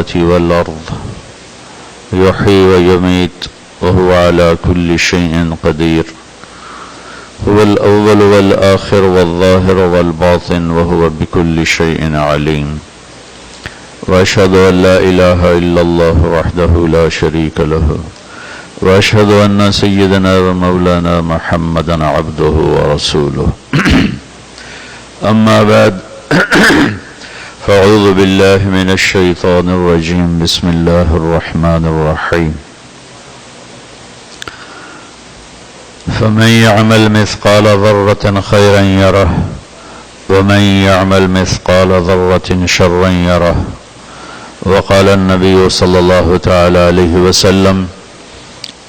السماوات والأرض يحيي ويميت وهو على كل شيء قدير هو الأول والآخر والظاهر والباطن وهو بكل شيء عليم وأشهد أن لا إله إلا الله وحده لا شريك له وأشهد أن سيدنا ومولانا محمدا عبده ورسوله أما بعد فأعوذ بالله من الشيطان الرجيم بسم الله الرحمن الرحيم فمن يعمل مثقال ذرة خيرا يره ومن يعمل مثقال ذرة شرا يره وقال النبي صلى الله تعالى عليه وسلم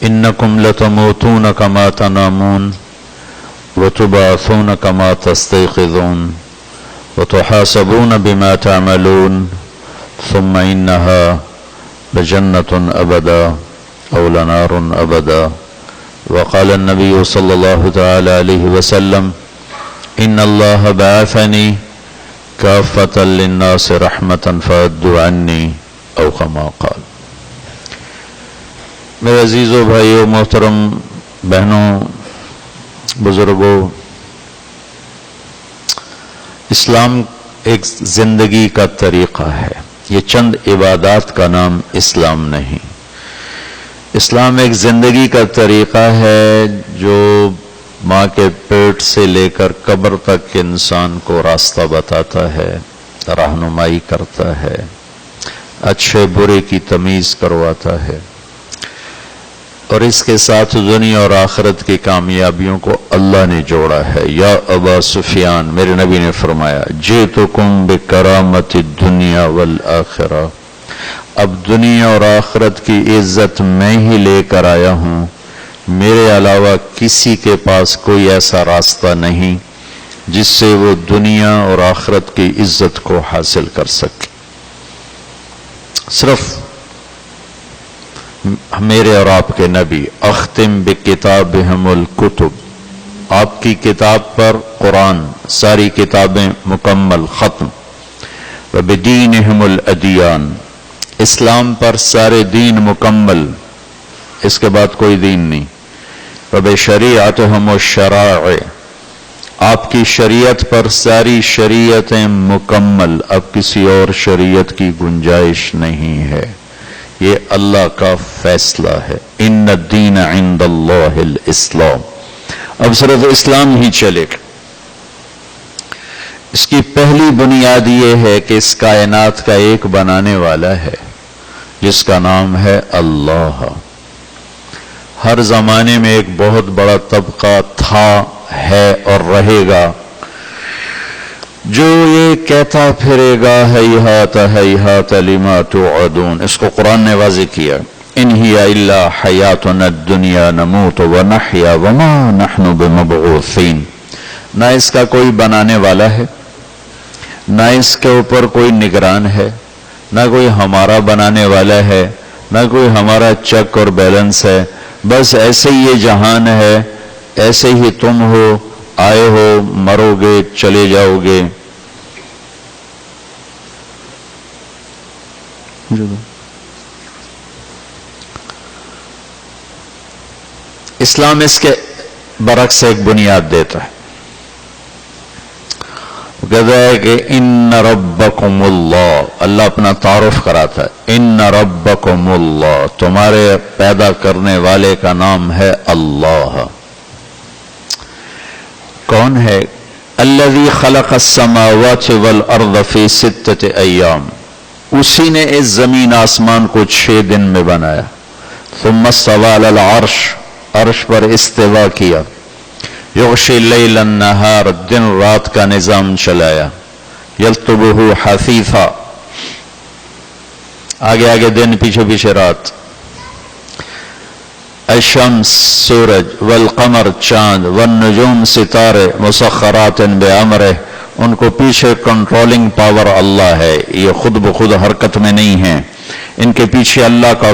إنكم لتموتون كما تنامون وتبعثون كما تستيقظون وتحاسبون بما تعملون ثم إنها لجنة أبدا أو لنار أبدا وقال النبي صلى الله تعالى عليه وسلم إن الله بعثني كافة للناس رحمة فأدوا عني أو كما قال. میرے عزیزو بھائیو محترم بہنوں بزرگوں، اسلام ایک زندگی کا طریقہ ہے، یہ چند عبادات کا نام اسلام نہیں. اسلام ایک زندگی کا طریقہ ہے جو ماں کے پیٹ سے لے کر قبر تک انسان کو راستہ بتاتا ہے، رہنمائی کرتا ہے، اچھے برے کی تمیز کرواتا ہے، اور اس کے ساتھ دنیا اور آخرت کی کامیابیوں کو اللہ نے جوڑا ہے. یا ابا سفیان، میرے نبی نے فرمایا جئتکم بکرامت الدنیا والآخرہ، اب دنیا اور آخرت کی عزت میں ہی لے کر آیا ہوں، میرے علاوہ کسی کے پاس کوئی ایسا راستہ نہیں جس سے وہ دنیا اور آخرت کی عزت کو حاصل کر سکے. صرف میرے اور آپ کے نبی اختم بکتابہم الکتب، آپ کی کتاب پر قرآن ساری کتابیں مکمل ختم، وبدینہم الادیان، اسلام پر سارے دین مکمل، اس کے بعد کوئی دین نہیں. وبشریعتہم الشرائع، آپ کی شریعت پر ساری شریعتیں مکمل، اب کسی اور شریعت کی گنجائش نہیں ہے، یہ اللہ کا فیصلہ ہے. ان الدین عند اللہ الاسلام، اب صرف اسلام ہی چلے گا. اس کی پہلی بنیاد یہ ہے کہ اس کائنات کا ایک بنانے والا ہے جس کا نام ہے اللہ. ہر زمانے میں ایک بہت بڑا طبقہ تھا، ہے اور رہے گا جو یہ کہتا پھرے گا ہیہات ہیہات لما توعدون. اس کو قرآن نے واضح کیا، ان ہی الا حیاتنا الدنیا نموت ونحیا وما نحن بمبعوثین. نہ اس کا کوئی بنانے والا ہے، نہ اس کے اوپر کوئی نگران ہے، نہ کوئی ہمارا بنانے والا ہے، نہ کوئی ہمارا چیک اور بیلنس ہے. بس ایسے ہی یہ جہان ہے، ایسے ہی تم ہو، آئے ہو، مرو گے، چلے جاؤ گے. اسلام اس کے برعکس ایک بنیاد دیتا ہے، کہتا ہے کہ ان ربکم اللہ، اللہ اپنا تعارف کراتا ہے، ان ربکم اللہ، تمہارے پیدا کرنے والے کا نام ہے اللہ. کون ہے؟ الذی خلق السماوات والارض فی 6 ایام، اسی نے اس زمین آسمان کو 6 دن میں بنایا. ثم استوى علی العرش، عرش پر استوا کیا. یغشی اللیل النہار، دن رات کا نظام چلایا. یلطبہ حثیثا، آگے آگے دن پیچھے پیچھے رات. الشمس سورج، والقمر چاند، والنجوم ستارے، مسخرات بامرہ، ان کو پیچھے کنٹرولنگ پاور اللہ ہے، یہ خود بخود حرکت میں نہیں ہیں، ان کے پیچھے اللہ کا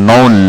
9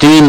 3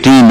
3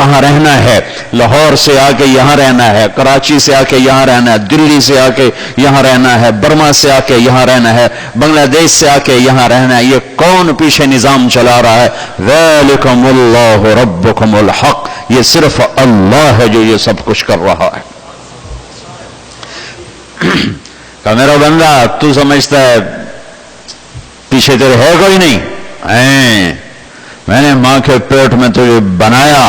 کہاں رہنا ہے، لاہور سے آ کے یہاں رہنا ہے، کراچی سے آ کے یہاں رہنا ہے، دلی سے آ کے یہاں رہنا ہے، برما سے آ کے یہاں رہنا ہے، بنگلہ دیش سے آ کے یہاں رہنا ہے، یہ کون پیچھے نظام چلا رہا ہے؟ ذالکم اللہ ربکم الحق، یہ صرف اللہ ہے جو یہ سب کچھ کر رہا ہے۔ کہ میرا بندہ تو سمجھتا ہے پیچھے تیرے ہے کوئی نہیں؟ میں نے ماں کے پیٹ میں تجھے بنایا،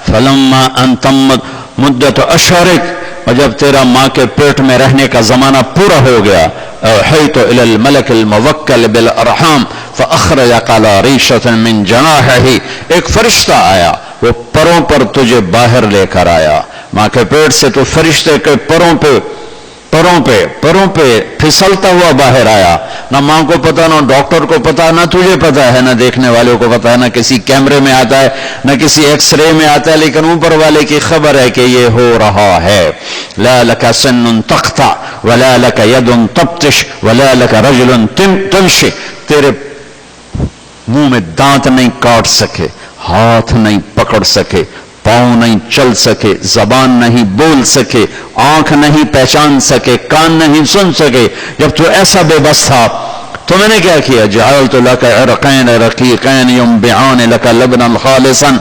فلما ان تمت مدت اشہرک، اور جب تیرا ماں کے پیٹ میں رہنے کا زمانہ پورا ہو گیا، اوحیت الی الملک الموکل بالارحام فاخرج قال ریشۃ من جناحہ، ایک فرشتہ آیا، وہ پروں پر تجھے باہر لے کر آیا، ماں کے پیٹ سے تو فرشتے کے پروں پہ پھسلتا ہوا باہر آیا، نہ ماں کو پتا، نہ ڈاکٹر کو پتا، نہ تجھے پتا ہے، نہ دیکھنے والوں کو پتا ہے، نہ کسی کیمرے میں آتا ہے، نہ کسی ایکس رے میں آتا ہے، لیکن اوپر والے کی خبر ہے کہ یہ ہو رہا ہے۔ لا لک سن تقطع ولا لک ید تبطش ولا لک رجل تمشی، تیرے منہ میں دانت نہیں کاٹ سکے، ہاتھ نہیں پکڑ سکے، پاؤں نہیں چل سکے، زبان نہیں بول سکے، آنکھ نہیں پہچان سکے، کان نہیں سن سکے۔ جب تو ایسا بے بس تھا تو میں نے کیا کیا؟ جعلت لك عرقين رقيقين ينبعان لك لبنا خالصا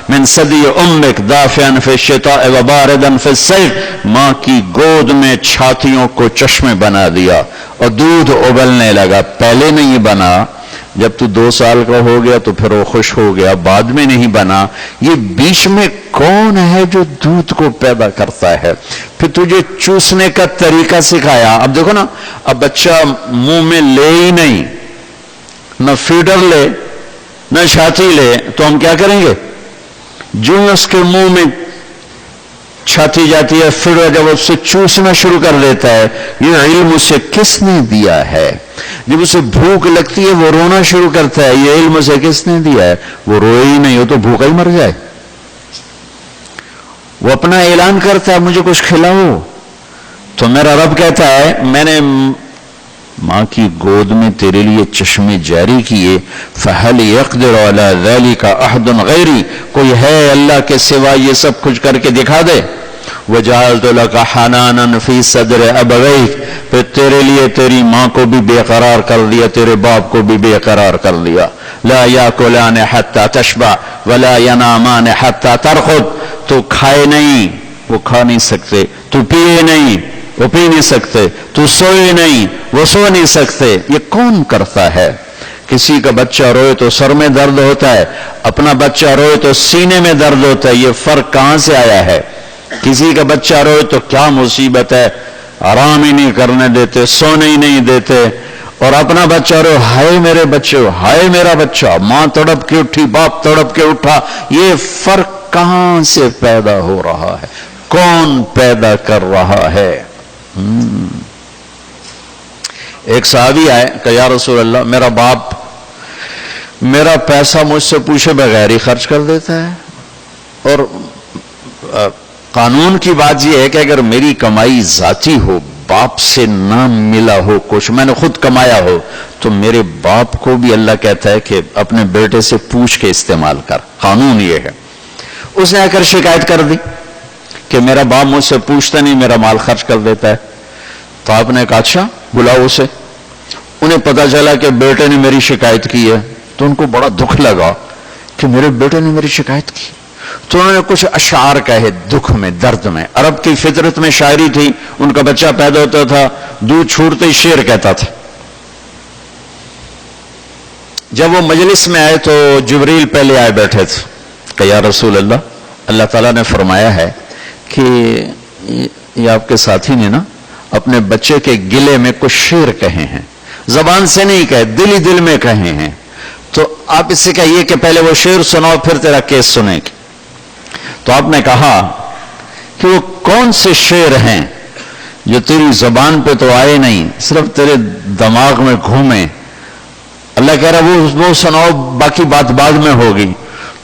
من ثدي امك دافئا في الشتاء وباردا في الصيف، ماں کی گود میں چھاتیوں کو چشمے بنا دیا اور دودھ ابلنے لگا۔ پہلے نہیں بنا، جب تو 2 سال کا ہو گیا تو پھر وہ خوش ہو گیا، بعد میں نہیں بنا۔ یہ بیچ میں کون ہے جو دودھ کو پیدا کرتا ہے؟ پھر تجھے چوسنے کا طریقہ سکھایا۔ اب دیکھو نا، اب بچہ منہ میں لے ہی نہیں، نہ فیڈر لے نہ چھاتی لے، تو ہم کیا کریں گے؟ جو اس کے منہ میں چھاتی جاتی ہے، پھر جب اس سے چوسنا شروع کر دیتا ہے، یہ علم اسے کس نے دیا ہے؟ جب اسے بھوک لگتی ہے وہ رونا شروع کرتا ہے، یہ علم اسے کس نے دیا ہے؟ وہ روئے ہی نہیں ہو تو بھوکا ہی مر جائے۔ وہ اپنا اعلان کرتا ہے مجھے کچھ کھلاؤ، تو میرا رب کہتا ہے میں نے ماں کی گود میں تیرے لیے چشمے جاری کیے، فَهَلْ يَقْدِرُ عَلَى ذَلِكَ أَحَدٌ غَيْرِي، کوئی ہے اللہ کے سوا یہ سب کچھ کر کے دکھا دے؟ وَجَعَلْتُ لَكَ حَنَانًا فِي صَدْرِ أَبَوَيْكَ، پھر تیرے لیے تیری ماں کو بھی بے قرار کر دیا، تیرے باپ کو بھی بے قرار کر دیا۔ لَا يَأْكُلَانِ حَتَّى تَشْبَعَ وَلَا يَنَامَانِ حَتَّى تَرْقُدَ، تو کھائے نہیں وہ کھا نہیں سکتے، تو پیے نہیں وہ پی نہیں سکتے، تو سوئے نہیں وہ سو نہیں سکتے۔ یہ کون کرتا ہے؟ کسی کا بچہ روئے تو سر میں درد ہوتا ہے، اپنا بچہ روئے تو سینے میں درد ہوتا ہے۔ یہ فرق کہاں سے آیا ہے؟ کسی کا بچہ روئے تو کیا مصیبت ہے، آرام ہی نہیں کرنے دیتے، سونے ہی نہیں دیتے، اور اپنا بچہ روئے ہائے میرے بچے، ہائے میرا بچہ، ماں تڑپ کے اٹھی، باپ تڑپ کے اٹھا۔ یہ فرق کہاں سے پیدا ہو رہا ہے؟ کون پیدا کر رہا ہے؟ ایک صحابی آئے کہ یا رسول اللہ، میرا باپ میرا پیسہ مجھ سے پوچھے بغیر ہی خرچ کر دیتا ہے، اور قانون کی بات یہ ہے کہ اگر میری کمائی ذاتی ہو، باپ سے نہ ملا ہو کچھ، میں نے خود کمایا ہو، تو میرے باپ کو بھی اللہ کہتا ہے کہ اپنے بیٹے سے پوچھ کے استعمال کر، قانون یہ ہے۔ اس نے آ کر شکایت کر دی کہ میرا باپ مجھ سے پوچھتا نہیں، میرا مال خرچ کر دیتا ہے۔ تو آپ نے کہا اچھا بلاؤ اسے۔ انہیں پتا چلا کہ بیٹے نے میری شکایت کی ہے، تو ان کو بڑا دکھ لگا کہ میرے بیٹے نے میری شکایت کی، تو انہوں نے کچھ اشعار کہے دکھ میں، درد میں۔ عرب کی فطرت میں شاعری تھی، ان کا بچہ پیدا ہوتا تھا دودھ چھوڑتے ہی شعر کہتا تھا۔ جب وہ مجلس میں آئے تو جبریل پہلے آئے بیٹھے تھے کہ یا رسول اللہ، اللہ تعالیٰ نے فرمایا ہے کہ یہ آپ کے ساتھی نے نا اپنے بچے کے گلے میں کچھ شعر کہے ہیں، زبان سے نہیں کہے، دل ہی دل میں کہے ہیں، تو آپ اس سے کہیے کہ پہلے وہ شعر سناؤ پھر تیرا کیس سنیں گے۔ تو آپ نے کہا کہ وہ کون سے شعر ہیں جو تیری زبان پہ تو آئے نہیں، صرف تیرے دماغ میں گھومے؟ اللہ کہہ رہا وہ سناؤ، باقی بات بعد میں ہوگی۔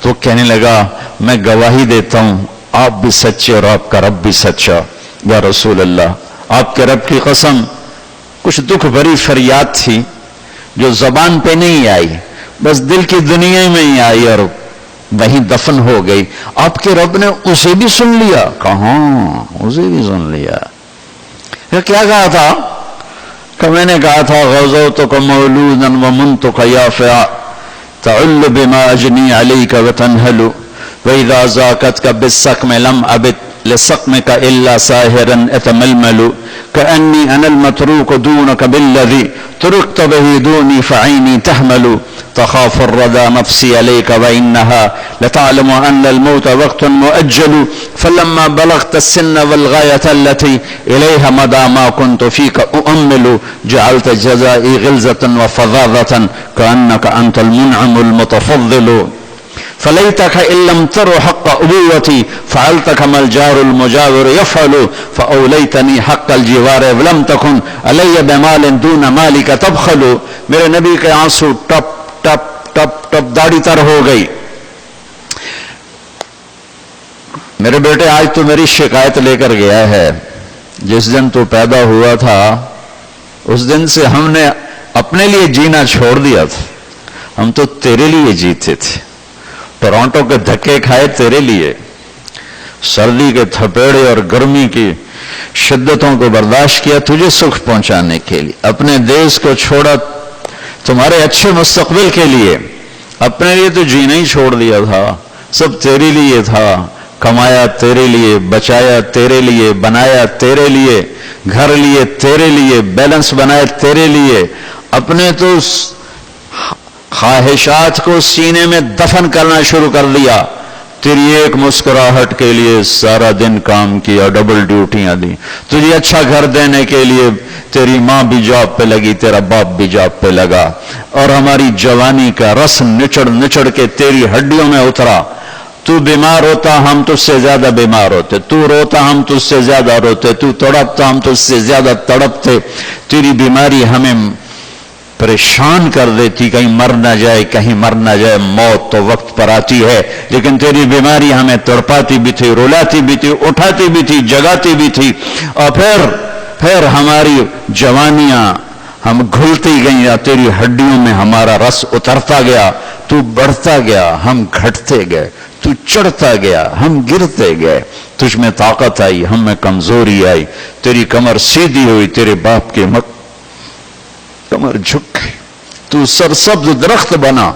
تو کہنے لگا میں گواہی دیتا ہوں آپ بھی سچے اور آپ کا رب بھی سچا، یا رسول اللہ آپ کے رب کی قسم، کچھ دکھ بھری فریاد تھی جو زبان پہ نہیں آئی، بس دل کی دنیا میں ہی آئی، اور وہیں دفن ہو گئی. آپ کے رب نے اسے بھی سن لیا. کہاں اسے بھی سن لیا. کیا کہا تھا کہ میں نے کہا تھا غزوتک مولودا ومنتک یافع تعل بما اجنی علیک وتنہل واذا ذاکتک بالسقم لم ابت لسقمک الا ساہرا اتململ کأنی انا المتروک دونک بالذی ترکت به دونی فعینی تحمل تخاف الردى نفسي عليك وإنها لتعلم أن الموت وقت مؤجل فلما بلغت السن والغاية التي إليها مدى ما كنت فيك أؤمل جعلت جزائي غلزة وفظاظة كأنك أنت المنعم المتفضل فليتك إن لم تر حق أبوتي فعلت كما الجار المجاور يفعل فأوليتني حق الجوار ولم تكن علي بمال دون مالك تبخل. میرے نبی کے آنسو ٹپ ٹپ ٹپ ٹپ داڑھی تر ہو گئی. میرے بیٹے آج تو میری شکایت لے کر گیا ہے. جس دن تو پیدا ہوا تھا اس دن سے ہم نے اپنے لیے جینا چھوڑ دیا تھا. ہم تو تیرے لیے جیتے تھے. ٹورانٹو کے دھکے کھائے تیرے لیے, سردی کے تھپیڑے اور گرمی کی شدتوں کو برداشت کیا تجھے سکھ پہنچانے کے لیے. اپنے دیش کو چھوڑا تمہارے اچھے مستقبل کے لیے. اپنے لیے تو جینا ہی چھوڑ دیا تھا. سب تیرے لیے تھا. کمایا تیرے لیے, بچایا تیرے لیے, بنایا تیرے لیے, گھر لیے تیرے لیے, بیلنس بنائے تیرے لیے. اپنے تو خواہشات کو سینے میں دفن کرنا شروع کر دیا. تیری ایک مسکراہٹ کے لیے سارا دن کام کیا, ڈبل ڈیوٹیاں دی. تجھے اچھا گھر دینے کے لیے تیری ماں بھی جاب پہ لگی, تیرا باپ بھی جاب پہ لگا, اور ہماری جوانی کا رس نچڑ نچڑ کے تیری ہڈیوں میں اترا. تو بیمار ہوتا ہم تجھ سے زیادہ بیمار ہوتے, تو روتا ہم تجھ سے زیادہ روتے, تو تڑپتا ہم تجھ سے زیادہ تڑپتے. تیری بیماری ہمیں پریشان کر دیتی, کہیں مر نہ جائے, کہیں مر نہ جائے. موت تو وقت پر آتی ہے, لیکن تیری بیماری ہمیں تڑپاتی بھی تھی, رلاتی بھی تھی, اٹھاتی بھی تھی, جگاتی بھی تھی. اور پھر ہماری جوانیاں ہم گھلتی گئیں, تیری ہڈیوں میں ہمارا رس اترتا گیا. تو بڑھتا گیا, ہم گھٹتے گئے. تو چڑھتا گیا, ہم گرتے گئے. تجھ میں طاقت آئی, ہم میں کمزوری آئی. تیری کمر سیدھی ہوئی, تیرے باپ کے کمر جھک گئی. تو سرسبز درخت بنا,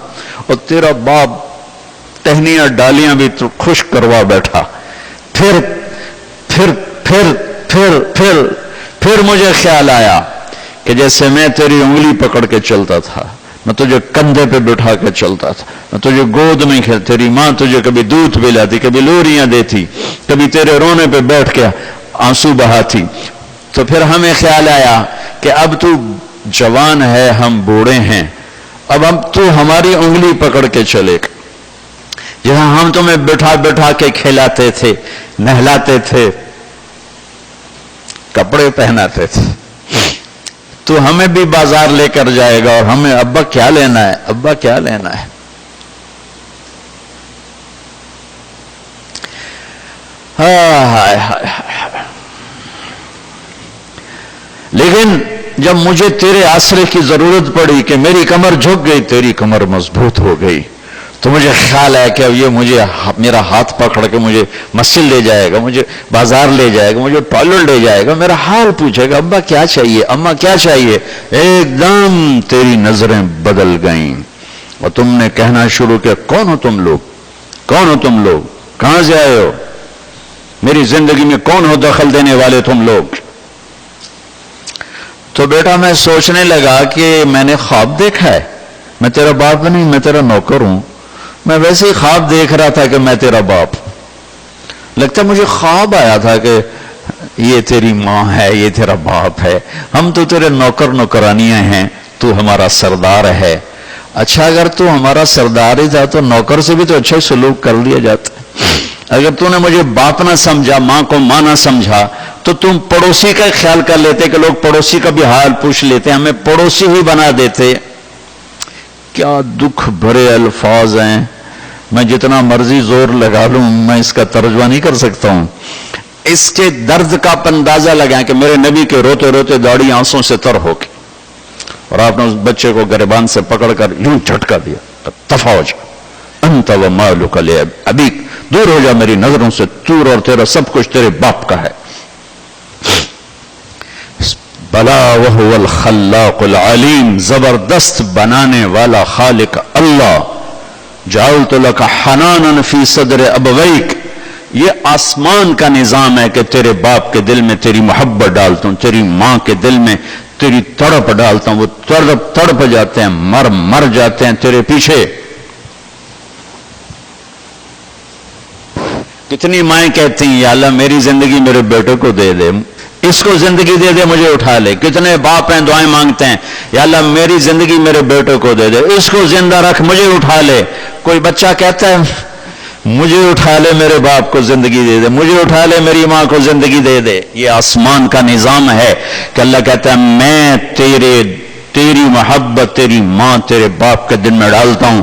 اور تیرا باپ ٹہنیاں ڈالیاں بھی تو خشک کروا بیٹھا. پھر پھر پھر پھر پھر پھر مجھے خیال آیا کہ جیسے میں تیری انگلی پکڑ کے چلتا تھا, میں تجھے کندھے پہ بٹھا کے چلتا تھا, میں تجھے گود میں کھیل, تیری ماں تجھے کبھی دودھ پلاتی, کبھی لوریاں دیتی, کبھی تیرے رونے پہ بیٹھ کے آنسو بہاتی. تو پھر ہمیں خیال آیا کہ اب تو جوان ہے, ہم بوڑھے ہیں, اب تو ہماری انگلی پکڑ کے چلے گا. جہاں ہم تمہیں بٹھا بٹھا کے کھلاتے تھے, نہلاتے تھے, کپڑے پہناتے تھے, تو ہمیں بھی بازار لے کر جائے گا, اور ہمیں ابا کیا لینا ہے, ابا کیا لینا ہے. ہائے ہائے. لیکن جب مجھے تیرے آسرے کی ضرورت پڑی کہ میری کمر جھک گئی, تیری کمر مضبوط ہو گئی, تو مجھے خیال ہے کہ اب یہ مجھے میرا ہاتھ پکڑ کے مجھے مسجد لے جائے گا, مجھے بازار لے جائے گا, مجھے ٹوائلٹ لے جائے گا, میرا حال پوچھے گا, ابا کیا چاہیے, اماں کیا چاہیے. ایک دم تیری نظریں بدل گئیں, اور تم نے کہنا شروع کیا, کون ہو تم لوگ, کون ہو تم لوگ, کہاں سے آئے ہو, میری زندگی میں کون ہو دخل دینے والے تم لوگ. تو بیٹا میں سوچنے لگا کہ میں نے خواب دیکھا ہے, میں تیرا باپ نہیں, میں تیرا نوکر ہوں. میں ویسے ہی خواب دیکھ رہا تھا کہ میں تیرا باپ. لگتا مجھے خواب آیا تھا کہ یہ تیری ماں ہے, یہ تیرا باپ ہے, ہم تو تیرے نوکر نوکرانیاں ہیں, تو ہمارا سردار ہے. اچھا اگر تو ہمارا سردار ہی تھا تو نوکر سے بھی تو اچھا سلوک کر لیا جاتا. اگر تو نے مجھے باپ نہ سمجھا, ماں کو ماں نہ سمجھا, تو تم پڑوسی کا خیال کر لیتے کہ لوگ پڑوسی کا بھی حال پوچھ لیتے, ہمیں پڑوسی ہی بنا دیتے. کیا دکھ بھرے الفاظ ہیں, میں جتنا مرضی زور لگا لوں میں اس کا ترجمہ نہیں کر سکتا ہوں. اس کے درد کا اندازہ لگائیں کہ میرے نبی کے روتے روتے داڑھی آنسوں سے تر ہو کے, اور آپ نے اس بچے کو گریبان سے پکڑ کر یوں جھٹکا دیا, دفع ہو جا, انت ومالک لابیک، دور ہو جا میری نظروں سے، تو اور تیرا سب کچھ تیرے باپ کا ہے. بلا وہو الخلاق العلیم، زبردست بنانے والا خالق اللہ. جعلت لک حنانا فی صدر ابویک، یہ آسمان کا نظام ہے کہ تیرے باپ کے دل میں تیری محبت ڈالتا ہوں، تیری ماں کے دل میں تیری تڑپ ڈالتا ہوں، وہ تڑپ جاتے ہیں، مر جاتے ہیں تیرے پیچھے. کتنی مائیں کہتی ہیں یا اللہ میری زندگی میرے بیٹے کو دے دے، اس کو زندگی دے دے، مجھے اٹھا لے. کتنے باپ ہیں دعائیں مانگتے ہیں یا اللہ میری زندگی میرے بیٹے کو دے دے، اس کو زندہ رکھ، مجھے اٹھا لے. کوئی بچہ کہتا ہے مجھے اٹھا لے میرے باپ کو زندگی دے دے، مجھے اٹھا لے میری ماں کو زندگی دے دے. یہ آسمان کا نظام ہے کہ اللہ کہتا ہے میں تیری محبت تیری ماں تیرے باپ کے دل میں ڈالتا ہوں.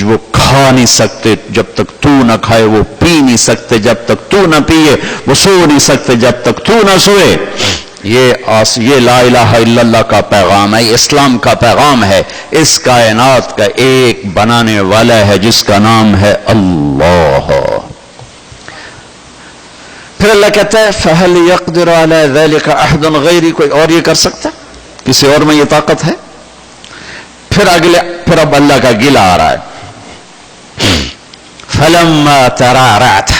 وہ کھا نہیں سکتے جب تک تو نہ کھائے، وہ پی نہیں سکتے جب تک تو نہ پیے، وہ سو نہیں سکتے جب تک تو نہ سوئے. یہ لا الہ الا اللہ کا پیغام ہے، اسلام کا پیغام ہے. اس کائنات کا ایک بنانے والا ہے جس کا نام ہے اللہ. پھر اللہ کہتا ہے فَهَلْ يَقْدِرُ عَلَى ذَلِكَ أَحَدٌ غَيْرِي، کوئی اور یہ کر سکتا، کسی اور میں یہ طاقت ہے؟ پھر اب اللہ کا گلہ آ رہا ہے. فَلَمَّا تَرَعْرَعْتَ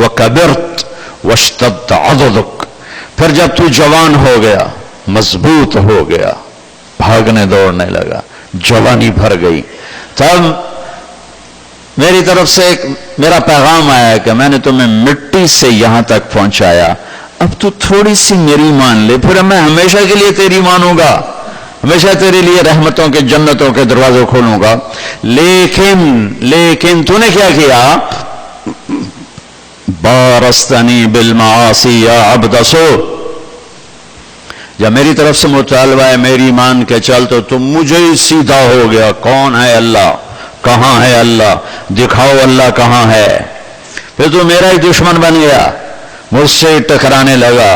وَكَبِرْتَ وَاشْتَدَّ عَضُدُكَ، پھر جب تو جوان ہو گیا، مضبوط ہو گیا، بھاگنے دوڑنے لگا، جوانی بھر گئی، تب میری طرف سے میرا پیغام آیا کہ میں نے تمہیں مٹی سے یہاں تک پہنچایا، اب تو تھوڑی سی میری مان لے، پھر میں ہمیشہ کے لیے تیری مانوں گا، ہمیشہ تیرے لیے رحمتوں کے جنتوں کے دروازے کھولوں گا. لیکن تو نے کیا کیا؟ بارستنی بالمعاصی یا عبد سو، جب میری طرف سے مطالبہ ہے میری مان کے چل تو مجھے ہی سیدھا ہو گیا. کون ہے اللہ؟ کہاں ہے اللہ؟ دکھاؤ اللہ کہاں ہے. پھر تو میرا ہی دشمن بن گیا، مجھ سے ٹکرانے لگا.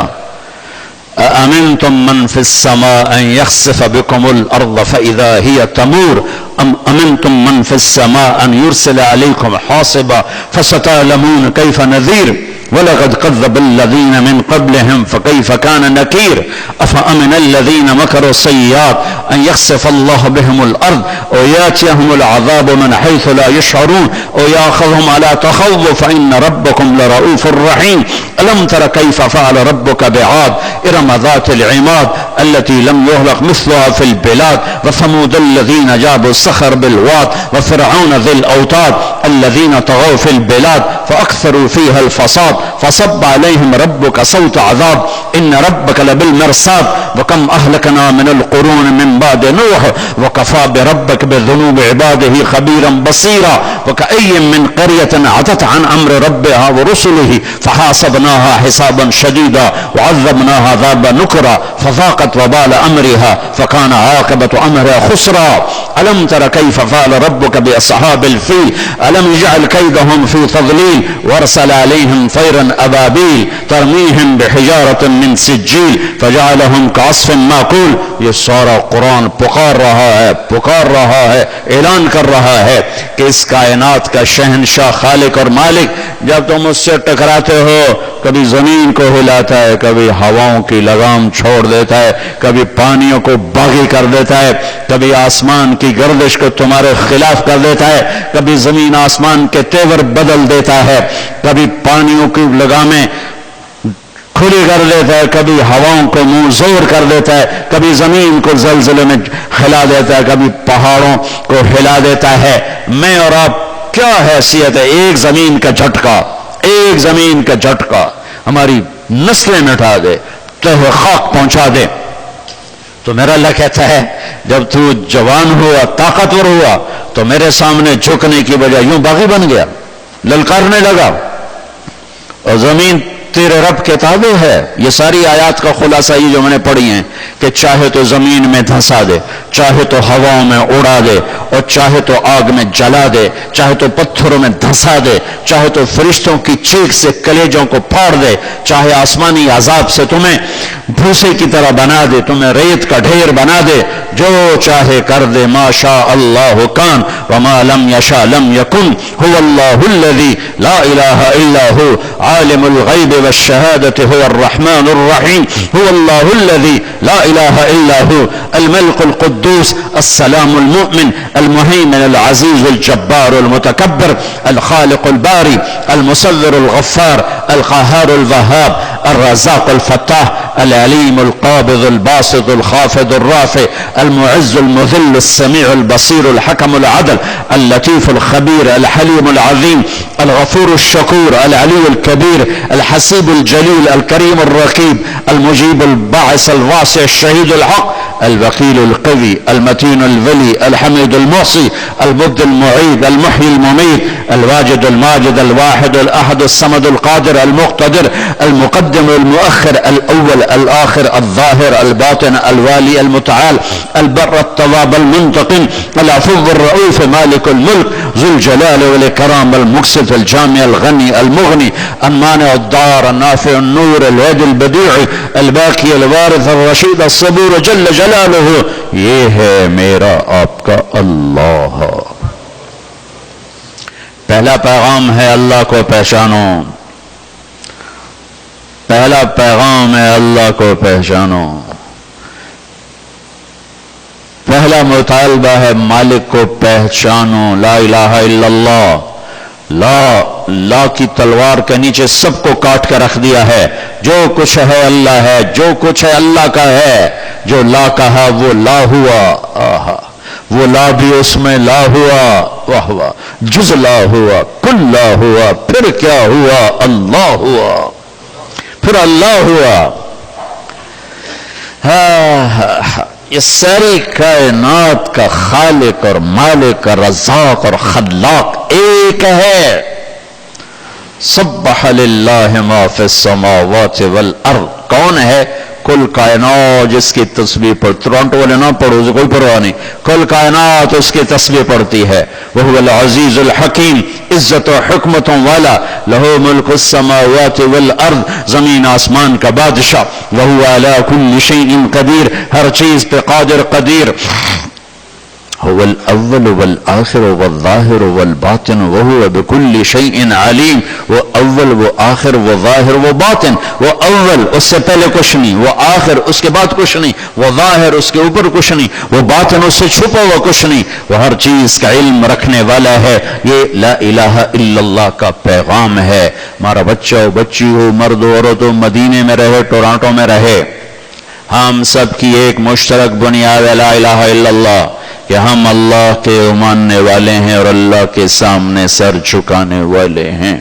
أأمنتم من في السماء أن يخسف بكم الأرض فإذا هي تمور أم أمنتم من في السماء أن يرسل عليكم حاصبا فستعلمون كيف نذير وَلَقَدْ كَذَّبَ الَّذِينَ مِنْ قَبْلِهِمْ فَكَيْفَ كَانَ نَكِيرٌ أَفَأَمِنَ الَّذِينَ مَكَرُوا السَّيِّئَاتِ أَنْ يَخْسِفَ اللَّهُ بِهِمُ الْأَرْضَ أَوْ يَأْتِيَهُمُ الْعَذَابُ مِنْ حَيْثُ لَا يَشْعُرُونَ أَوْ يَأْخُذَهُمْ عَلَى تَخَوُّفٍ فَإِنَّ رَبَّكُمْ لَرَءُوفٌ رَحِيمٌ أَلَمْ تَرَ كَيْفَ فَعَلَ رَبُّكَ بِعَادٍ إِرَمَ ذَاتِ الْعِمَادِ التي لم يخلق مثلها في البلاد وثمود الذين جابوا الصخر بالواد وفرعون ذي الأوتاد الذين طغوا في البلاد فأكثروا فيها الفساد فصب عليهم ربك صوت عذاب إن ربك لبالمرصاد وكم أهلكنا من القرون من بعد نوح وكفى بربك بذنوب عباده خبيرا بصيرا وكأي من قرية عتت عن أمر ربها ورسله فحاسبناها حسابا شديدا وعذبناها عذابا نكرا فذاقت وبال أمرها فكان عاقبة أمرها خسرا ألم تر كيف فعل ربك بأصحاب الفيل ألم يجعل كيدهم في تضليل وارسل عليهم طيرا أبابيل ترميهم بحجارة من سجيل فجعلهم كعصف مأكول. یہ سارا قرآن پکار رہا ہے اعلان کر رہا ہے کہ اس کائنات کا شہنشاہ خالق اور مالک جب تم اس سے ٹکراتے ہو کبھی زمین کو ہلاتا ہے، کبھی ہواؤں کی لگام چھوڑ دیتا ہے، کبھی پانیوں کو باغی کر دیتا ہے، کبھی آسمان کی گردش کو تمہارے خلاف کر دیتا ہے، کبھی زمین آسمان کے تیور بدل دیتا ہے، کبھی پانیوں کی لگامیں کھلی کر دیتا ہے، کبھی ہواؤں کو منہ زور کر دیتا ہے، کبھی زمین کو زلزلے میں ہلا دیتا ہے، کبھی پہاڑوں کو ہلا دیتا ہے. میں اور آپ کیا حیثیت ہے؟ ایک زمین کا جھٹکا ہماری نسلیں مٹا دے، تہ خاک پہنچا دے. تو میرا اللہ کہتا ہے جب تو جوان ہوا، طاقتور ہوا، تو میرے سامنے جھکنے کی بجائے یوں باغی بن گیا، للکارنے لگا. اور زمین تیرے رب کے تابع ہے. یہ ساری آیات کا خلاصہ یہ جو میں نے پڑھی ہیں کہ چاہے تو زمین میں دھنسا دے، چاہے تو ہواؤں میں اڑا دے، اور چاہے تو آگ میں جلا دے، چاہے تو پتھروں میں دھنسا دے، چاہے تو فرشتوں کی چیخ سے کلیجوں کو پھاڑ دے، چاہے آسمانی عذاب سے تمہیں بھوسے کی طرح بنا دے، تمہیں ریت کا ڈھیر بنا دے، جو چاہے کر دے، ما شاء اللہ کان وما لم یشاء لم یکن، هو اللہ الذی لا الہ الا هو عالم الغیب والشہادۃ هو الرحمن الرحیم، هو اللہ الذی لا الہ الا هو الملک القدوس السلام المؤمن المہیمن العزیز الجبار المتکبر الخالق الباری المصور الغفار القہار الوہاب الرزاق الفتاح العلیم القابض الباسط الخافض الرافع المعز المذل السميع البصير الحكم العدل اللطيف الخبير الحليم العظيم الغفور الشكور العلي الكبير الحسيب الجليل الكريم الرقيب المجيب الباعث الواسع الشهيد الحق الوكيل القوي المتين الولي الحميد المحصي المبدي المعيد المحيي المميت الواجد الماجد الواحد الأحد الصمد القادر المقتدر المقدم المؤخر الأول الآخر الظاهر الباطن الوالي المتعال البر التواب المنتقم العفو الرؤوف مالك الملك ذو الجلال والإكرام المقسط الجامع الغني المغني المانع الضار النافع النور الهادي البديع الباقي الوارث الرشيد الصبور جل جلالہ. یہ ہے میرا آپ کا اللہ. پہلا پیغام ہے اللہ کو پہچانو. پہلا پیغام ہے اللہ کو پہچانو. پہلا مطالبہ ہے مالک کو پہچانو. لا الہ الا اللہ. لا کی تلوار کے نیچے سب کو کاٹ کے رکھ دیا ہے. جو کچھ ہے اللہ ہے، جو کچھ ہے اللہ کا ہے. جو لا کہا وہ لا ہوا. آہا، وہ لا بھی اس میں لا ہوا. واہ واہ، جز لا ہوا، کل لا ہوا، پھر کیا ہوا؟ اللہ ہوا، پھر اللہ ہوا. یہ ساری کائنات کا خالق اور مالک اور رزاق اور خلاق ایک ہے. سبح للہ ما فی السماوات والارض. کون ہے؟ کل کائنات جس کی تسبیح پر ٹورانٹو والے نہ پڑھو، کوئی پرواہ نہیں، کل کائنات اس کی تسبیح پڑھتی ہے. وہو العزیز الحکیم، عزت و حکمتوں والا. لہو ملک السماوات والارض، زمین آسمان کا بادشاہ. وہو علی کل شیء قدیر، ہر چیز پہ قادر قدیر. هو الاول والآخر والظاہر والباطن وهو بكل شيء علیم. وہ اول، وہ آخر، وہ ظاہر، وہ باطن. وہ اول اس سے پہلے کچھ نہیں، وہ آخر اس کے بعد کچھ نہیں، وہ ظاہر اس کے اوپر کچھ نہیں، وہ باطن اس سے چھپا ہوا کچھ نہیں. وہ ہر چیز کا علم رکھنے والا ہے. یہ لا الہ الا اللہ کا پیغام ہے. ہمارا بچہ ہو، بچی ہو، مرد ہو، عورت ہو، مدینے میں رہے، ٹورانٹو میں رہے، ہم سب کی ایک مشترک بنیاد ہے لا الہ الا اللہ، کہ ہم اللہ کے ماننے والے ہیں اور اللہ کے سامنے سر جھکانے والے ہیں.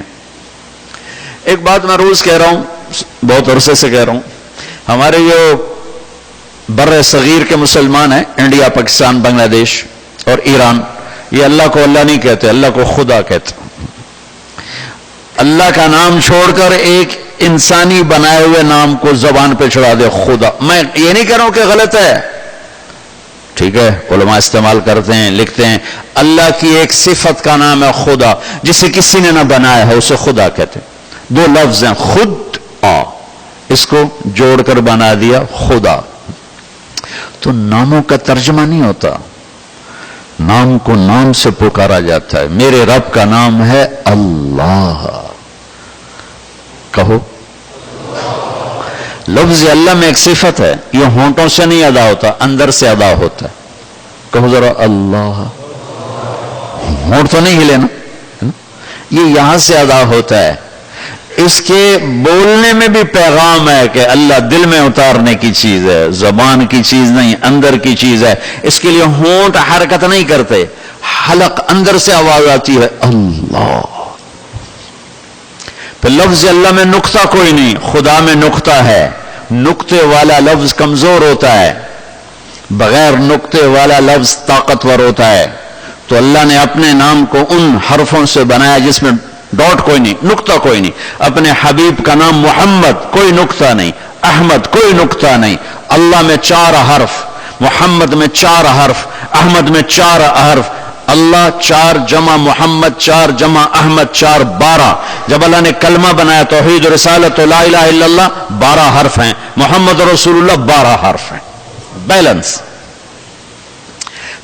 ایک بات میں روز کہہ رہا ہوں، بہت عرصے سے کہہ رہا ہوں، ہمارے جو بر صغیر کے مسلمان ہیں، انڈیا، پاکستان، بنگلہ دیش اور ایران، یہ اللہ کو اللہ نہیں کہتے، اللہ کو خدا کہتے. اللہ کا نام چھوڑ کر ایک انسانی بنائے ہوئے نام کو زبان پہ چڑھا دے، خدا. میں یہ نہیں کہہ رہا ہوں کہ غلط ہے، ٹھیک ہے، علماء استعمال کرتے ہیں، لکھتے ہیں. اللہ کی ایک صفت کا نام ہے خدا، جسے کسی نے نہ بنایا ہے، اسے خدا کہتے ہیں. دو لفظ ہیں، خود آ، اس کو جوڑ کر بنا دیا خدا. تو ناموں کا ترجمہ نہیں ہوتا، نام کو نام سے پکارا جاتا ہے. میرے رب کا نام ہے اللہ. کہو لفظ اللہ میں ایک صفت ہے، یہ ہونٹوں سے نہیں ادا ہوتا، اندر سے ادا ہوتا ہے. کہو ذرا اللہ. ہونٹ تو نہیں ہلے نا، یہ یہاں سے ادا ہوتا ہے. اس کے بولنے میں بھی پیغام ہے کہ اللہ دل میں اتارنے کی چیز ہے، زبان کی چیز نہیں، اندر کی چیز ہے. اس کے لیے ہونٹ حرکت نہیں کرتے، حلق اندر سے آواز آتی ہے اللہ. پھر لفظ اللہ میں نقطہ کوئی نہیں، خدا میں نقطہ ہے. نقطے والا لفظ کمزور ہوتا ہے، بغیر نقطے والا لفظ طاقتور ہوتا ہے. تو اللہ نے اپنے نام کو ان حرفوں سے بنایا جس میں ڈاٹ کوئی نہیں، نقطہ کوئی نہیں. اپنے حبیب کا نام محمد، کوئی نقطہ نہیں. احمد، کوئی نقطہ نہیں. اللہ میں 4 حرف، محمد میں 4 حرف، احمد میں 4 حرف. اللہ 4 جمع محمد 4 جمع احمد 4 12. جب اللہ نے کلمہ بنایا توحید و رسالت و لا الہ الا اللہ 12 حرف ہیں، محمد رسول اللہ 12 حرف ہیں. بیلنس.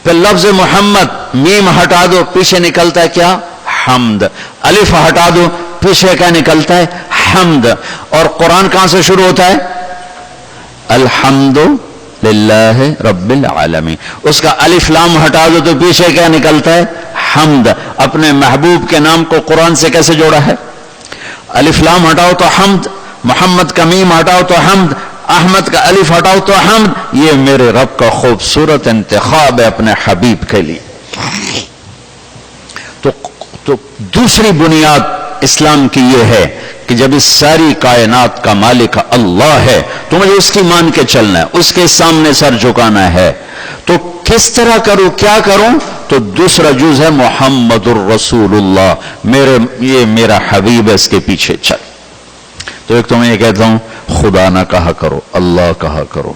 پھر لفظ محمد، میم ہٹا دو پیچھے نکلتا ہے کیا؟ حمد. الف ہٹا دو پیچھے کیا نکلتا ہے؟ حمد. اور قرآن کہاں سے شروع ہوتا ہے؟ الحمد للہ رب العالمین. اس کا الف لام ہٹا دو تو پیچھے کیا نکلتا ہے؟ حمد. اپنے محبوب کے نام کو قرآن سے کیسے جوڑا ہے؟ الف لام ہٹاؤ تو حمد، محمد کا میم ہٹاؤ تو حمد، احمد کا الف ہٹاؤ تو حمد. یہ میرے رب کا خوبصورت انتخاب ہے اپنے حبیب کے لیے. تو دوسری بنیاد اسلام کی یہ ہے کہ جب اس ساری کائنات کا مالک اللہ ہے تو مجھے اس کی مان کے چلنا ہے، اس کے سامنے سر جھکانا ہے. تو کس طرح کروں، کیا کروں؟ تو دوسرا جز ہے محمد الرسول اللہ، یہ میرا حبیب ہے، اس کے پیچھے چل. تو ایک تو میں یہ کہتا ہوں خدا نہ کہا کرو، اللہ کہا کرو.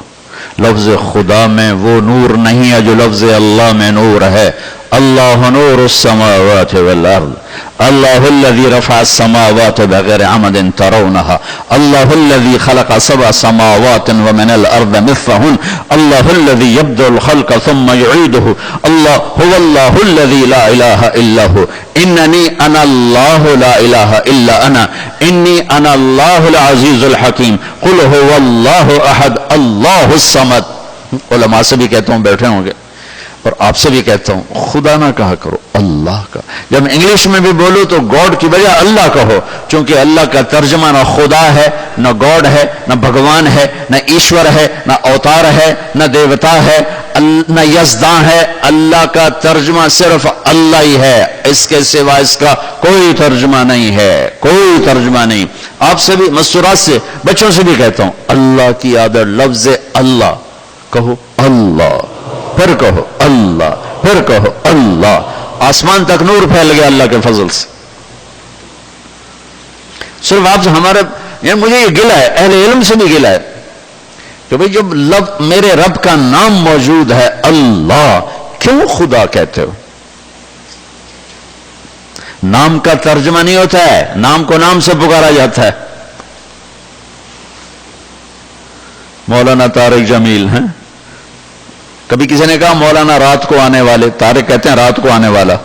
لفظ خدا میں وہ نور نہیں ہے جو لفظ اللہ میں نور ہے. اللہ نور السماوات والارض، اللہ الذي رفع السماوات بغیر عمد ترونها، اللہ الذي خلق سبع سماوات ومن الارض مثلهن، اللہ الذي يبدأ الخلق ثم يعيده، اللہ هو الله الذي لا اله الا هو، انني انا الله لا اله الا انا، اني انا الله العزيز الحكيم، قل هو الله احد الله الصمد. علماء سے بھی کہتا ہوں، بیٹھے ہوں گے، اور آپ سے بھی کہتا ہوں خدا نہ کہا کرو، اللہ کا. جب انگلش میں بھی بولو تو گاڈ کی بجائے اللہ کہو، چونکہ اللہ کا ترجمہ نہ خدا ہے، نہ گاڈ ہے، نہ بھگوان ہے، نہ ایشور ہے، نہ اوتار ہے، نہ دیوتا ہے، نہ یزداں ہے. اللہ کا ترجمہ صرف اللہ ہی ہے، اس کے سوا اس کا کوئی ترجمہ نہیں ہے، کوئی ترجمہ نہیں. آپ سے بھی مستورات سے، بچوں سے بھی کہتا ہوں اللہ کی عادت، لفظ اللہ کہو، اللہ پھر کہو اللہ، پھر کہو اللہ. آسمان تک نور پھیل گیا اللہ کے فضل سے. صرف آپ سے ہمارے، یعنی مجھے یہ گلہ ہے، اہل علم سے بھی گلہ ہے کہ بھئی جب میرے رب کا نام موجود ہے اللہ، کیوں خدا کہتے ہو؟ نام کا ترجمہ نہیں ہوتا ہے، نام کو نام سے پکارا جاتا ہے. مولانا طارق جمیل ہیں، کبھی کسی نے کہا مولانا رات کو آنے والے، طارق کہتے ہیں رات کو آنے والا.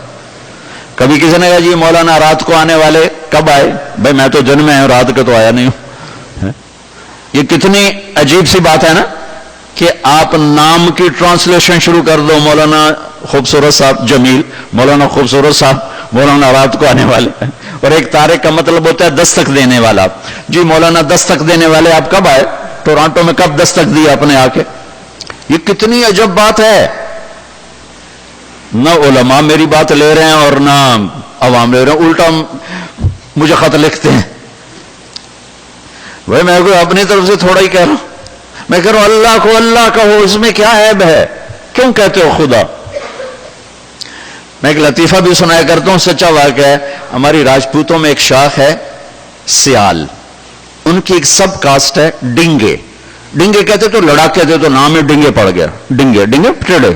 کبھی کسی نے کہا جی مولانا رات کو آنے والے کب آئے؟ بھائی میں تو جن میں ہوں، رات کے تو آیا نہیں ہوں. یہ کتنی عجیب سی بات ہے نا کہ آپ نام کی ٹرانسلیشن شروع کر دو، مولانا خوبصورت صاحب جمیل، مولانا خوبصورت صاحب، مولانا رات کو آنے والے. اور ایک طارق کا مطلب ہوتا ہے دستک دینے والا. جی مولانا دستک دینے والے آپ کب آئے؟ ٹورانٹو میں کب دستک دی آپ نے آ کے؟ یہ کتنی عجب بات ہے. نہ علماء میری بات لے رہے ہیں اور نہ عوام لے رہے ہیں، الٹا مجھے خط لکھتے ہیں. بھائی میں کوئی اپنی طرف سے تھوڑا ہی کہہ رہا ہوں، میں کہہ رہا ہوں اللہ کو اللہ کہو، اس میں کیا عیب ہے؟ کیوں کہتے ہو خدا؟ میں ایک لطیفہ بھی سنایا کرتا ہوں، سچا واقعہ ہے. ہماری راجپوتوں میں ایک شاخ ہے سیال، ان کی ایک سب کاسٹ ہے ڈنگے. ڈنگے کہتے تو لڑاک کہتے تو نام میں ڈنگے پڑ گیا، ڈنگے ڈنگے ٹیڑے.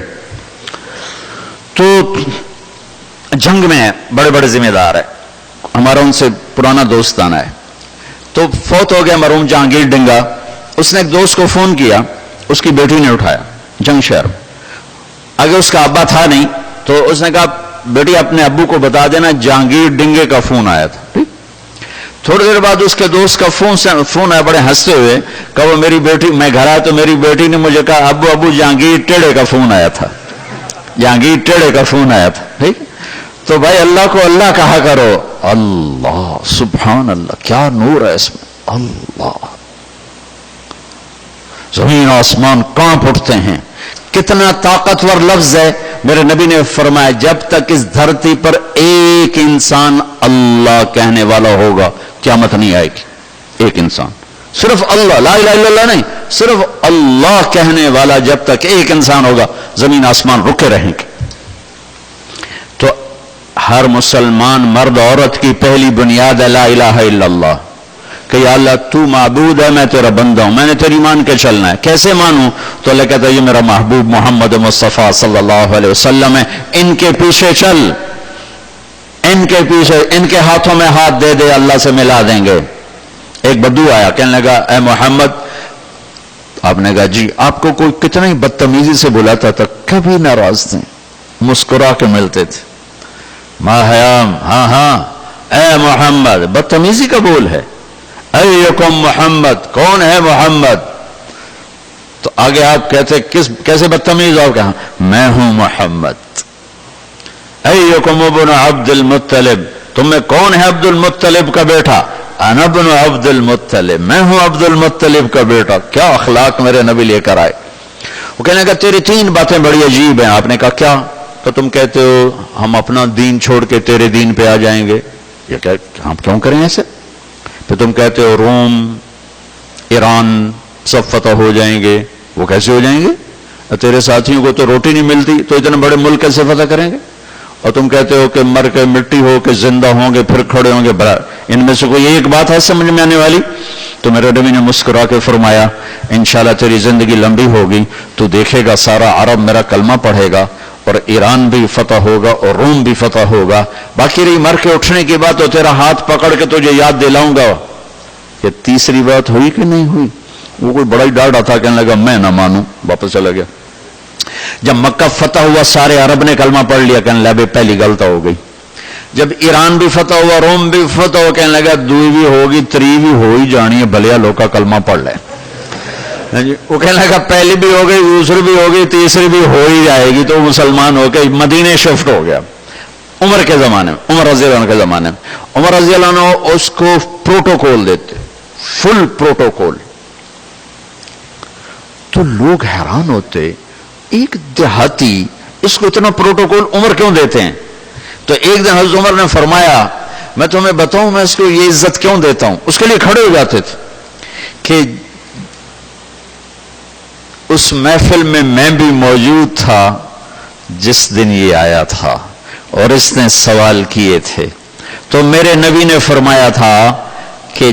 تو جنگ میں بڑے بڑے ذمہ دار ہے، ہمارا ان سے پرانا دوستانہ ہے. تو فوت ہو گیا مرحوم جہانگیر ڈنگا. اس نے ایک دوست کو فون کیا، اس کی بیٹی نے اٹھایا جنگ شہر. آگے اس کا ابا تھا نہیں، تو اس نے کہا بیٹی اپنے ابو کو بتا دینا جہانگیر ڈنگے کا فون آیا تھا. ٹھیک. تھوڑی دیر بعد اس کے دوست کا فون آیا بڑے ہنستے ہوئے، کہا وہ میری بیٹی، میں گھر آیا تو میری بیٹی نے مجھے کہا ابو جہانگیر ٹیڑے کا فون آیا تھا، جہانگیر ٹیڑے کا فون آیا تھا. ٹھیک. تو بھائی اللہ کو اللہ کہا کرو. اللہ سبحان اللہ، کیا نور ہے اس میں. اللہ، زمین آسمان کانپ اٹھتے ہیں. کتنا طاقتور لفظ ہے. میرے نبی نے فرمایا جب تک اس دھرتی پر ایک انسان اللہ کہنے والا ہوگا قیامت نہیں آئے گی. ایک انسان، صرف اللہ، لا الہ الا اللہ نہیں، صرف اللہ کہنے والا جب تک ایک انسان ہوگا زمین آسمان رکے رہیں گے. تو ہر مسلمان مرد عورت کی پہلی بنیاد ہے لا الہ الا اللہ، کہ یا اللہ تو معبود ہے، میں تیرا بندہ ہوں، میں نے تیری مان کے چلنا ہے. کیسے مانوں؟ تو اللہ کہتا ہے یہ میرا محبوب محمد مصطفیٰ صلی اللہ علیہ وسلم ہے، ان کے پیچھے چل، ان کے پیچھے، ان کے ہاتھوں میں ہاتھ دے دے، اللہ سے ملا دیں گے. ایک بدو آیا، کہنے لگا اے محمد، آپ نے کہا جی. آپ کو کوئی کتنا ہی بدتمیزی سے بلاتا تھا، کبھی ناراض تھے، مسکرا کے ملتے تھے. ما حیام، ہاں ہاں اے محمد. بدتمیزی کا بول ہے. ایکم محمد، کون ہے محمد؟ تو آگے آپ کہتے کیسے بدتمیز ہو؟ کہاں میں ہوں محمد. ایکم ابن عبد المطلب، تم میں کون ہے عبد المطلب کا بیٹا؟ انا ابن عبد المطلب، میں ہوں عبد المطلب کا بیٹا. کیا اخلاق میرے نبی لے کر آئے. وہ کہنے لگا تیری 3 باتیں بڑی عجیب ہیں. آپ نے کہا کیا؟ تو تم کہتے ہو ہم اپنا دین چھوڑ کے تیرے دین پہ آ جائیں گے. یہ کہ ہم کیوں کریں ایسے؟ پھر تم کہتے ہو روم، ایران سب فتح ہو جائیں گے. وہ کیسے ہو جائیں گے؟ تیرے ساتھیوں کو تو روٹی نہیں ملتی، تو اتنے بڑے ملک کیسے فتح کریں گے؟ اور تم کہتے ہو کہ مر کے مٹی ہو کے زندہ ہوں گے پھر کھڑے ہوں گے. ان میں سے کوئی ایک بات ہے سمجھ میں آنے والی؟ تو میرے نبی نے مسکرا کے فرمایا انشاءاللہ تیری زندگی لمبی ہوگی تو دیکھے گا سارا عرب میرا کلمہ پڑھے گا، اور ایران بھی فتح ہوگا اور روم بھی فتح ہوگا. باقی رہی مر کے اٹھنے کی بات، تو تیرا ہاتھ پکڑ کے تجھے یاد دلاؤں گا. یہ تیسری بات ہوئی کہ نہیں ہوئی؟ وہ کوئی بڑا ہی ڈاڑا تھا، کہنے لگا میں نہ مانوں، واپس چلا گیا. جب مکہ فتح ہوا سارے عرب نے کلمہ پڑھ لیا، کہنے لگا پہلی غلط ہو گئی. جب ایران بھی فتح ہوا، روم بھی فتح ہوا، کہنے لگا دوئی بھی ہوگی تری بھی ہو ہی جانی ہے، بھلیا لوگ کا کلمہ پڑھ لیں. وہ کہنے لگا پہلی بھی ہو گئی، دوسری بھی ہو گئی، تیسری بھی ہو ہی جائے گی. تو مسلمان ہو کے مدینے شفٹ ہو گیا. عمر کے زمانے میں، عمر رضی اللہ عنہ کے زمانے میں، عمر رضی اللہ عنہ اس کو پروٹوکول دیتے، فل پروٹوکول. تو لوگ حیران ہوتے ایک دیہاتی اس کو اتنا پروٹوکول عمر کیوں دیتے ہیں؟ تو ایک دن حضرت عمر نے فرمایا میں تمہیں بتاؤں میں اس کو یہ عزت کیوں دیتا ہوں. اس کے لیے کھڑے ہو جاتے تھے کہ اس محفل میں بھی موجود تھا جس دن یہ آیا تھا اور اس نے سوال کیے تھے. تو میرے نبی نے فرمایا تھا کہ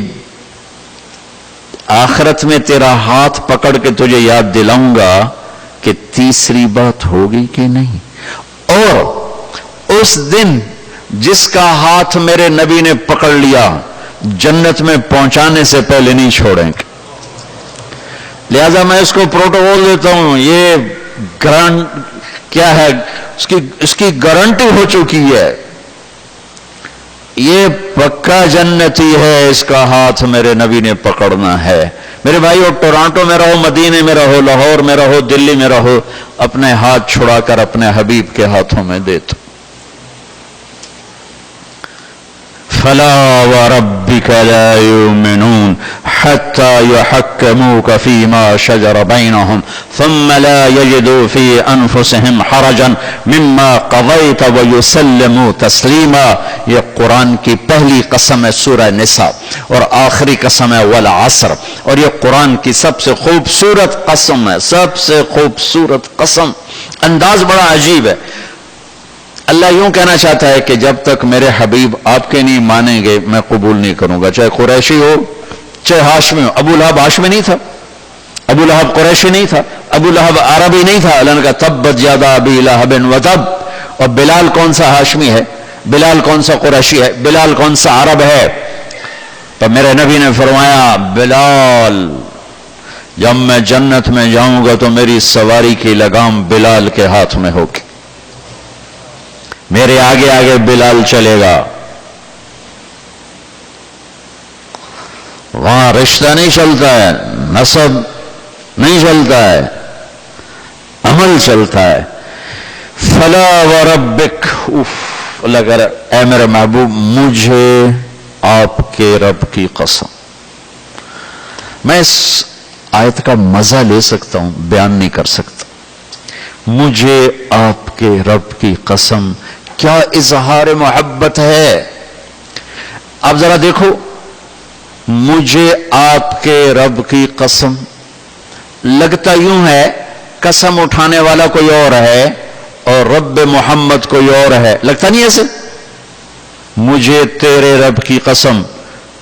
آخرت میں تیرا ہاتھ پکڑ کے تجھے یاد دلاؤں گا کہ تیسری بات ہوگی کہ نہیں. اور اس دن جس کا ہاتھ میرے نبی نے پکڑ لیا جنت میں پہنچانے سے پہلے نہیں چھوڑیں گے. لہذا میں اس کو پروٹوکول دیتا ہوں. یہ کیا ہے اس کی گارنٹی ہو چکی ہے، یہ پکا جنتی ہے، اس کا ہاتھ میرے نبی نے پکڑنا ہے. میرے بھائیو ٹورانٹو میں رہو، مدینے میں رہو، لاہور میں رہو، دلی میں رہو، اپنے ہاتھ چھڑا کر اپنے حبیب کے ہاتھوں میں دے دو. فلا وربك لا يؤمنون حتى يحكموك فيما شجر بينهم ثم لا يجدوا في أنفسهم حرجا مما قضيت ويسلموا تسليما. یہ قرآن کی پہلی قسم ہے سورہ نساء اور آخری قسم ہے والعصر، اور یہ قرآن کی سب سے خوبصورت قسم ہے، سب سے خوبصورت قسم. انداز بڑا عجیب ہے. اللہ یوں کہنا چاہتا ہے کہ جب تک میرے حبیب آپ کے نہیں مانیں گے میں قبول نہیں کروں گا، چاہے قریشی ہو چاہے ہاشمی ہو. ابو لہب ہاشمی نہیں تھا، ابو لہب قریشی نہیں تھا، ابو لہب عربی نہیں تھا. اللہ نے کہا تبت یدا ابی لہب وتب. اور بلال کون سا ہاشمی ہے، بلال کون سا قریشی ہے، بلال کون سا عرب ہے؟ تو میرے نبی نے فرمایا بلال جب میں جنت میں جاؤں گا تو میری سواری کی لگام بلال کے ہاتھ میں ہوگی، میرے آگے آگے بلال چلے گا. وہاں رشتہ نہیں چلتا ہے، نسب نہیں چلتا ہے، عمل چلتا ہے. فلا وربک، اللہ کہہ رہا اے میرے محبوب مجھے آپ کے رب کی قسم. میں اس آیت کا مزہ لے سکتا ہوں، بیان نہیں کر سکتا. مجھے آپ کے رب کی قسم، کیا اظہار محبت ہے. آپ ذرا دیکھو، مجھے آپ کے رب کی قسم، لگتا یوں ہے قسم اٹھانے والا کوئی اور ہے اور رب محمد کوئی اور ہے، لگتا نہیں ایسے؟ مجھے تیرے رب کی قسم،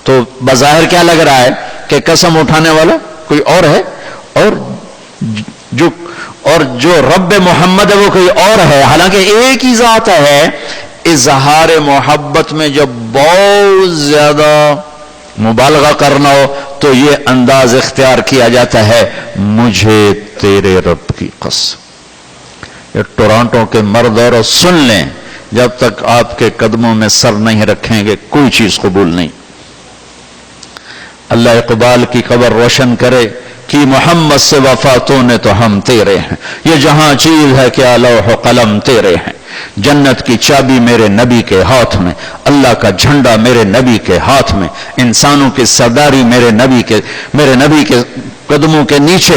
تو بظاہر کیا لگ رہا ہے کہ قسم اٹھانے والا کوئی اور ہے اور جو رب محمد ہے وہ کوئی اور ہے، حالانکہ ایک ہی ذات ہے. اظہار محبت میں جب بہت زیادہ مبالغہ کرنا ہو تو یہ انداز اختیار کیا جاتا ہے مجھے تیرے رب کی قسم. یہ ٹورانٹو کے مرد اور سن لیں، جب تک آپ کے قدموں میں سر نہیں رکھیں گے کوئی چیز قبول نہیں۔ اللہ اقبال کی قبر روشن کرے کہ محمد سے وفاتوں نے تو ہم تیرے ہیں، یہ جہاں چیز ہے کیا لوح و قلم تیرے ہیں، جنت کی چابی میرے نبی کے ہاتھ میں، اللہ کا جھنڈا میرے نبی کے ہاتھ میں، انسانوں کی سرداری میرے نبی کے قدموں کے نیچے،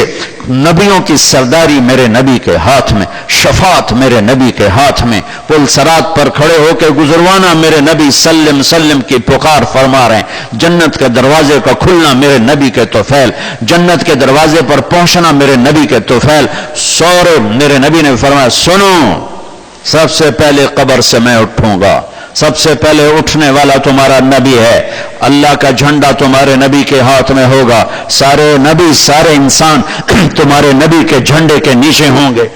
نبیوں کی سرداری میرے نبی کے ہاتھ میں، شفاعت میرے نبی کے ہاتھ میں، پل صراط پر کھڑے ہو کے گزروانا میرے نبی سلم سلم کی پکار فرما رہے ہیں، جنت کے دروازے کا کھلنا میرے نبی کے طفیل، جنت کے دروازے پر پہنچنا میرے نبی کے طفیل۔ سورے میرے نبی نے فرمایا سنو، سب سے پہلے قبر سے میں اٹھوں گا، سب سے پہلے اٹھنے والا تمہارا نبی ہے، اللہ کا جھنڈا تمہارے نبی کے ہاتھ میں ہوگا، سارے نبی سارے انسان تمہارے نبی کے جھنڈے کے نیچے ہوں گے،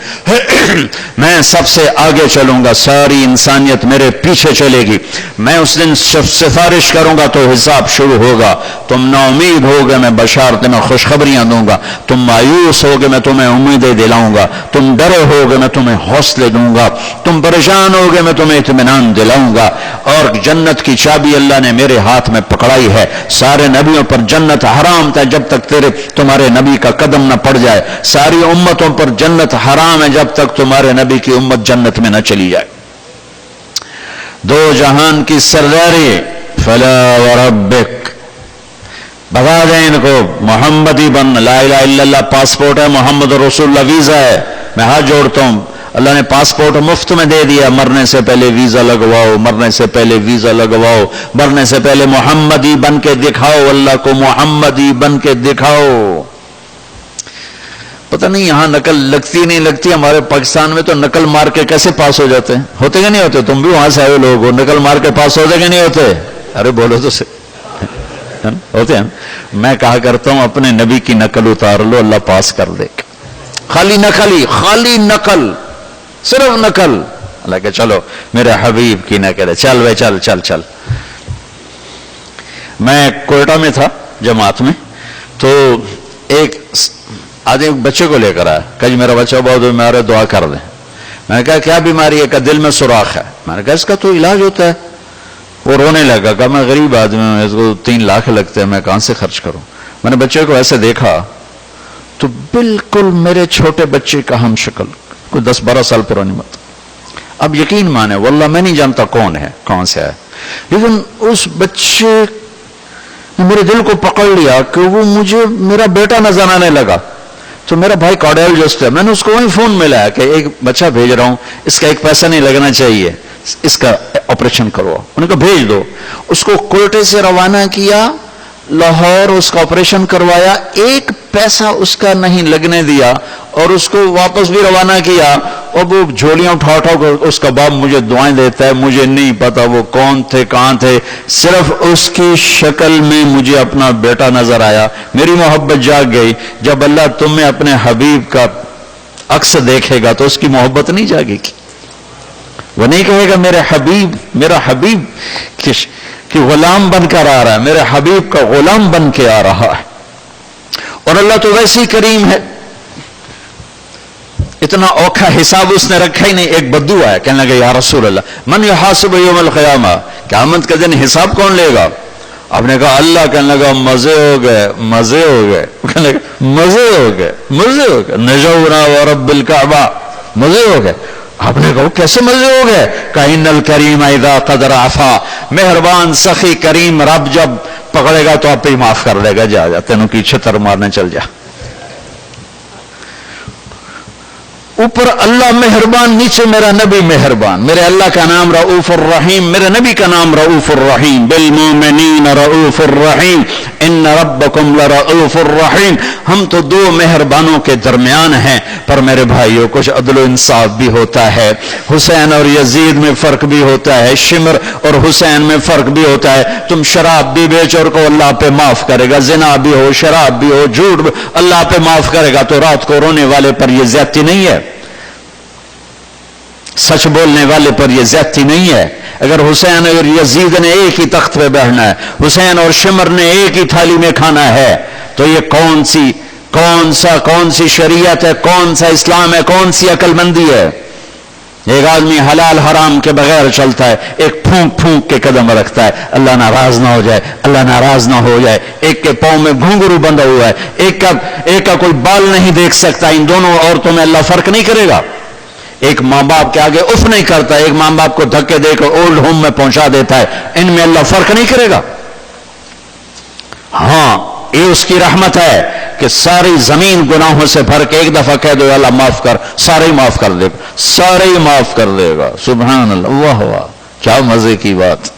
میں سب سے آگے چلوں گا، ساری انسانیت میرے پیچھے چلے گی، میں اس دن سفارش کروں گا تو حساب شروع ہوگا، تم نا امید ہوگے میں بشارت میں خوشخبریاں دوں گا، تم مایوس ہوگے میں تمہیں امیدیں دلاؤں گا، تم ڈرے ہوگے میں تمہیں حوصلے دوں گا، تم پریشان ہوگے میں تمہیں اطمینان دلاؤں گا، اور جنت کی چابی اللہ نے میرے ہاتھ میں پکڑائی ہے، سارے نبیوں پر جنت حرام تھا جب تک تمہارے نبی کا قدم نہ پڑ جائے، ساری امتوں پر جنت حرام ہے جب تک تمہارے نبی کی امت جنت میں نہ چلی جائے۔ دو جہان کی سرداری، فلا وربک، بتا دیں ان کو محمدی بن، لا الہ الا اللہ پاسپورٹ ہے، محمد رسول اللہ ویزا ہے، میں ہاتھ جوڑتا ہوں، اللہ نے پاسپورٹ مفت میں دے دیا، مرنے سے پہلے ویزا لگواؤ، مرنے سے پہلے ویزا لگواؤ، مرنے سے پہلے محمدی بن کے دکھاؤ، اللہ کو محمدی بن کے دکھاؤ۔ پتہ نہیں یہاں نقل لگتی نہیں لگتی، ہمارے پاکستان میں تو نقل مار کے کیسے پاس ہو جاتے ہیں، ہوتے کہ نہیں ہوتے؟ تم بھی وہاں سے آئے لوگ ہو، نقل مار کے پاس ہوتے کہ نہیں ہوتے؟ ارے بولو تو سے ہوتے ہیں۔ میں کہا کرتا ہوں اپنے نبی کی نقل اتار لو، اللہ پاس کر دے، خالی نقل، صرف نقل، اللہ کہ چلو میرے حبیب کی نقل ہے، چل بھائی چل۔ میں کوئٹہ میں تھا جماعت میں، تو ایک آدمی بچے کو لے کر آیا، کہ جی میرا بچہ بہت بیمار، دعا کر دیں۔ میں نے کہا کیا بیماری ہے؟ کہ دل میں سوراخ ہے۔ میں نے کہا اس کا تو علاج ہوتا ہے۔ وہ رونے لگا، کہ میں غریب آدمی ہوں، اس کو 3 لاکھ لگتے ہیں، میں کہاں سے خرچ کروں؟ میں نے بچے کو ایسے دیکھا تو بالکل میرے چھوٹے بچے کا ہم شکل، کوئی 10-12 سال پرانی بات۔ اب یقین مانے واللہ میں نہیں جانتا کون ہے، کون سے ہے، لیکن اس بچے نے میرے دل کو پکڑ لیا کہ وہ مجھے میرا بیٹا نظر آنے لگا۔ تو میرا بھائی کارڈیالوجسٹ ہے، میں نے اس کو وہیں فون ملایا کہ ایک بچہ بھیج رہا ہوں، اس کا ایک پیسہ نہیں لگنا چاہیے، اس کا آپریشن کرو۔ انہوں نے کہا بھیج دو۔ اس کو کوئٹے سے روانہ کیا، لاہور اس کا آپریشن کروایا، ایک پیسہ اس کا نہیں لگنے دیا، اور اس کو واپس بھی روانہ کیا۔ اور وہ جھولیاں اٹھا کر اس کا باپ مجھے دعائیں دیتا ہے، مجھے نہیں پتا وہ کون تھے کہاں تھے، صرف اس کی شکل میں مجھے اپنا بیٹا نظر آیا، میری محبت جاگ گئی۔ جب اللہ تمہیں اپنے حبیب کا عکس دیکھے گا تو اس کی محبت نہیں جاگے گی، وہ نہیں کہے گا میرا حبیب کہ غلام بن کر آ رہا ہے، میرے حبیب کا غلام بن کے آ رہا ہے۔ اور اللہ تو ویسے ہی کریم ہے، اتنا اوکھا حساب اس نے رکھا ہی نہیں۔ ایک بدو آیا، کہنے لگا یا رسول اللہ من یحاسب یوم القیامہ، قیامت کا دن حساب کون لے گا؟ آپ نے کہا اللہ۔ کہنے لگا مزے ہو گئے کہنے لگا مزے ہو گئے نجونا ورب الکعبہ، مزے ہو گئے۔ آپ نے کہا کیسے مزے ہو گئے؟ کہ ان الکریم اذا قدر عفا، مہربان سخی کریم رب جب پکڑے گا تو آپ پہ معاف کر دے گا، جا تینوں کی چھتر مارنے چل جا۔ اوپر اللہ مہربان، نیچے میرا نبی مہربان۔ میرے اللہ کا نام رؤوف الرحیم، میرے نبی کا نام رؤوف الرحیم، بالمؤمنین رؤوف الرحیم ان ربکم لرؤوف الرحیم۔ ہم تو 2 مہربانوں کے درمیان ہیں، پر میرے بھائیوں کچھ عدل و انصاف بھی ہوتا ہے، حسین اور یزید میں فرق بھی ہوتا ہے، شمر اور حسین میں فرق بھی ہوتا ہے۔ تم شراب بھی بیچو اور کو اللہ پہ معاف کرے گا، زنا بھی ہو، شراب بھی ہو، جھوٹ بھی اللہ پہ معاف کرے گا، تو رات کو رونے والے پر یہ زیادتی نہیں ہے، سچ بولنے والے پر یہ زیادتی نہیں ہے۔ اگر حسین اور یزید نے ایک ہی تخت پہ بیٹھنا ہے، حسین اور شمر نے ایک ہی تھالی میں کھانا ہے، تو یہ کون سی شریعت ہے، کون سا اسلام ہے، کون سی عقل مندی ہے؟ ایک آدمی حلال حرام کے بغیر چلتا ہے، ایک پھونک پھونک کے قدم رکھتا ہے، اللہ ناراض نہ ہو جائے، اللہ ناراض نہ ہو جائے۔ ایک کے پاؤں میں گھنگرو بندھا ہوا ہے، ایک کا کوئی بال نہیں دیکھ سکتا۔ ان دونوں عورتوں میں اللہ فرق نہیں کرے گا۔ ایک ماں باپ کے آگے اف نہیں کرتا، ایک ماں باپ کو دھکے دے کر اولڈ ہوم میں پہنچا دیتا ہے، ان میں اللہ فرق نہیں کرے گا۔ ہاں، یہ اس کی رحمت ہے کہ ساری زمین گناہوں سے بھر کے ایک دفعہ کہہ دو اللہ معاف کر، سارے ہی معاف کر دے گا، سارے ہی معاف کر دے گا۔ سبحان اللہ، واہ واہ، کیا مزے کی بات،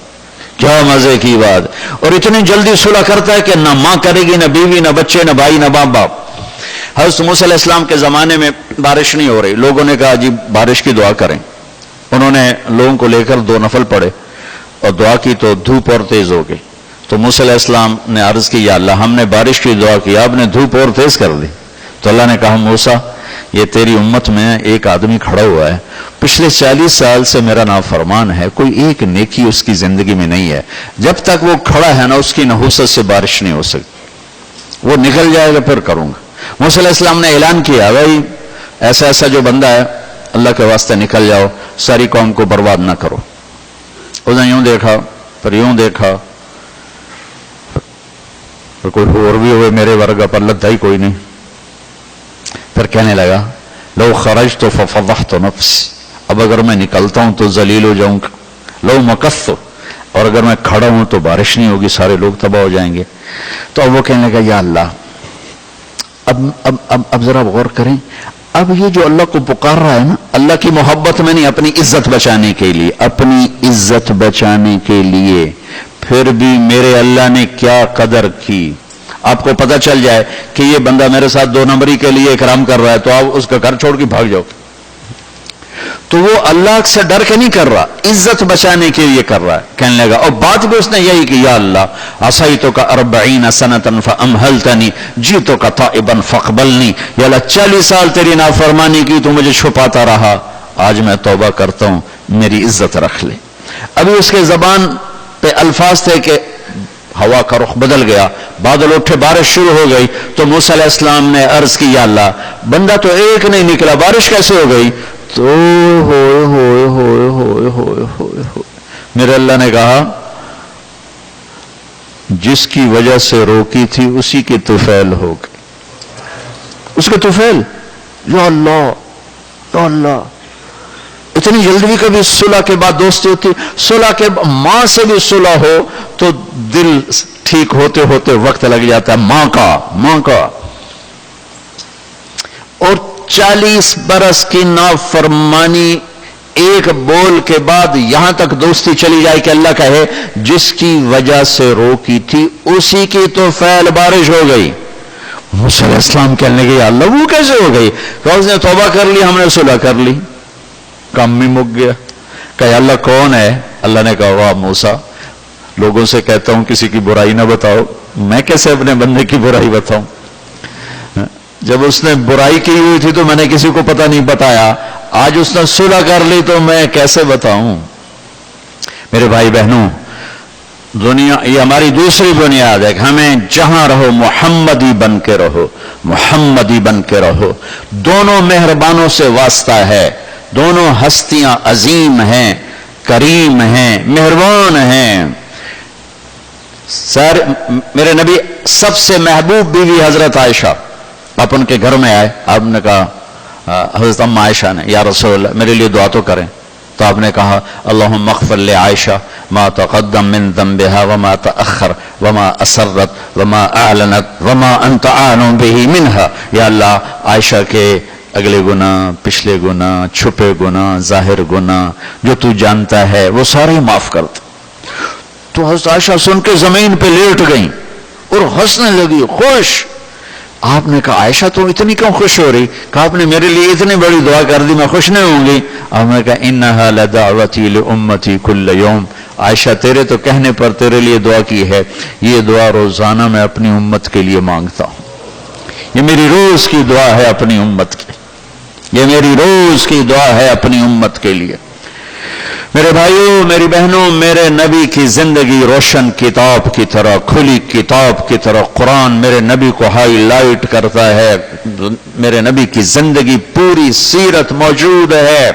کیا مزے کی بات۔ اور اتنی جلدی صلح کرتا ہے کہ نہ ماں کرے گی، نہ بیوی، نہ بچے، نہ بھائی، نہ باپ باپ۔ حضرت موسیٰ علیہ السلام کے زمانے میں بارش نہیں ہو رہی، لوگوں نے کہا جی بارش کی دعا کریں۔ انہوں نے لوگوں کو لے کر 2 نفل پڑھے اور دعا کی تو دھوپ اور تیز ہو گئی۔ تو موسیٰ علیہ السلام نے عرض کی یا اللہ ہم نے بارش کی دعا کی، آپ نے دھوپ اور تیز کر دی۔ تو اللہ نے کہا موسیٰ یہ تیری امت میں ایک آدمی کھڑا ہوا ہے، پچھلے 40 سال سے میرا نافرمان ہے، کوئی ایک نیکی اس کی زندگی میں نہیں ہے، جب تک وہ کھڑا ہے نا اس کی نحوست سے بارش نہیں ہو سکتی، وہ نکل جائے گا پھر کروں گا۔ موسیٰ علیہ السلام نے اعلان کیا بھائی ایسا جو بندہ ہے اللہ کے واسطے نکل جاؤ، ساری قوم کو برباد نہ کرو۔ اس نے یوں دیکھا پھر یوں دیکھا، کوئی اور بھی ہوئے میرے ورگا پر لدھا ہی کوئی نہیں۔ پھر کہنے لگا لو خرجت ففضحت نفسی، اب اگر میں نکلتا ہوں تو ذلیل ہو جاؤں گا، لو مکثت، اور اگر میں کھڑا ہوں تو بارش نہیں ہوگی، سارے لوگ تباہ ہو جائیں گے۔ تو اب وہ کہنے لگا یا اللہ اب ذرا غور کریں، اب یہ جو اللہ کو پکار رہا ہے نا، اللہ کی محبت میں نہیں، اپنی عزت بچانے کے لیے، اپنی عزت بچانے کے لیے، پھر بھی میرے اللہ نے کیا قدر کی۔ آپ کو پتہ چل جائے کہ یہ بندہ میرے ساتھ 2 نمبری کے لیے اکرام کر رہا ہے تو آپ اس کا گھر چھوڑ کے بھاگ جاؤ۔ تو وہ اللہ سے ڈر کے نہیں کر رہا، عزت بچانے کے لیے کر رہا ہے۔ کہنے لگا، اور بات بھی اس نے یہی کہ یا اللہ عصیتک 40 سنة فامہلتنی جئتک تائبا فاقبلنی، یا اللہ 40 سال تیری نافرمانی کی تو مجھے چھپاتا رہا، آج میں توبہ کرتا ہوں، میری عزت رکھ لے۔ ابھی اس کے زبان پہ الفاظ تھے کہ ہوا کا رخ بدل گیا، بادل اٹھے، بارش شروع ہو گئی۔ تو موسیٰ علیہ السلام نے عرض کی یا اللہ بندہ تو ایک نہیں نکلا، بارش کیسے ہو گئی؟ تو ہوئے ہوئے ہوئے ہوئے ہوئے ہوئے ہوئے میرے اللہ نے کہا جس کی وجہ سے روکی تھی اسی کی طفیل ہو گئی، اس کے طفیل۔ یا اللہ یا اللہ، اتنی جلدی بھی کبھی صلح کے بعد دوستی ہوتی، صلح کے ماں سے بھی صلح ہو تو دل ٹھیک ہوتے ہوتے وقت لگ جاتا ہے، ماں کا۔ اور 40 برس کی نافرمانی ایک بول کے بعد یہاں تک دوستی چلی جائے کہ اللہ کہے جس کی وجہ سے روکی تھی اسی کی تو فعل بارش ہو گئی۔ موسیٰ علیہ السلام کہنے لگے یا اللہ وہ کیسے ہو گئی؟ کہ اس نے توبہ کر لی، ہم نے صلح کر لی، کام بھی مک گیا۔ کہ اللہ کون ہے؟ اللہ نے کہا واہ موسیٰ، لوگوں سے کہتا ہوں کسی کی برائی نہ بتاؤ، میں کیسے اپنے بندے کی برائی بتاؤں؟ جب اس نے برائی کی ہوئی تھی تو میں نے کسی کو پتہ نہیں بتایا، آج اس نے صلح کر لی تو میں کیسے بتاؤں؟ میرے بھائی بہنوں، دنیا یہ ہماری دوسری بنیاد ہے کہ ہمیں جہاں رہو محمدی بن کے رہو، محمدی بن کے رہو۔ دونوں مہربانوں سے واسطہ ہے، دونوں ہستیاں عظیم ہیں، کریم ہیں، مہربان ہیں۔ میرے نبی سب سے محبوب بیوی حضرت عائشہ، آپ ان کے گھر میں آئے، آپ نے کہا حضرت ام عائشہ نے یا رسول اللہ میرے لیے دعا تو کریں۔ تو آپ نے کہا اللہم اغفر لعائشہ ما تقدم من ذنبها وما تأخر وما اسرت وما اعلنت وما انت اعلم به منها، یا اللہ عائشہ کے اگلے گناہ، پچھلے گناہ، چھپے گناہ، ظاہر گناہ جو تو جانتا ہے وہ سارے معاف کر دے۔ تو حضرت عائشہ سن کے زمین پہ لیٹ گئیں اور ہنسنے لگی، خوش۔ آپ نے کہا عائشہ تو اتنی کیوں خوش ہو رہی؟ کہا آپ نے میرے لیے اتنی بڑی دعا کر دی، میں خوش نہیں ہوں گی؟ آپ نے کہا انہا لدعوتی لامتی کل یوم، عائشہ تیرے تو کہنے پر تیرے لیے دعا کی ہے، یہ دعا روزانہ میں اپنی امت کے لیے مانگتا ہوں، یہ میری روز کی دعا ہے اپنی امت کی، یہ میری روز کی دعا ہے اپنی امت کے لیے۔ میرے بھائیوں، میری بہنوں، میرے نبی کی زندگی روشن کتاب کی طرح، کھلی کتاب کی طرح قرآن میرے نبی کو ہائی لائٹ کرتا ہے، میرے نبی کی زندگی پوری سیرت موجود ہے۔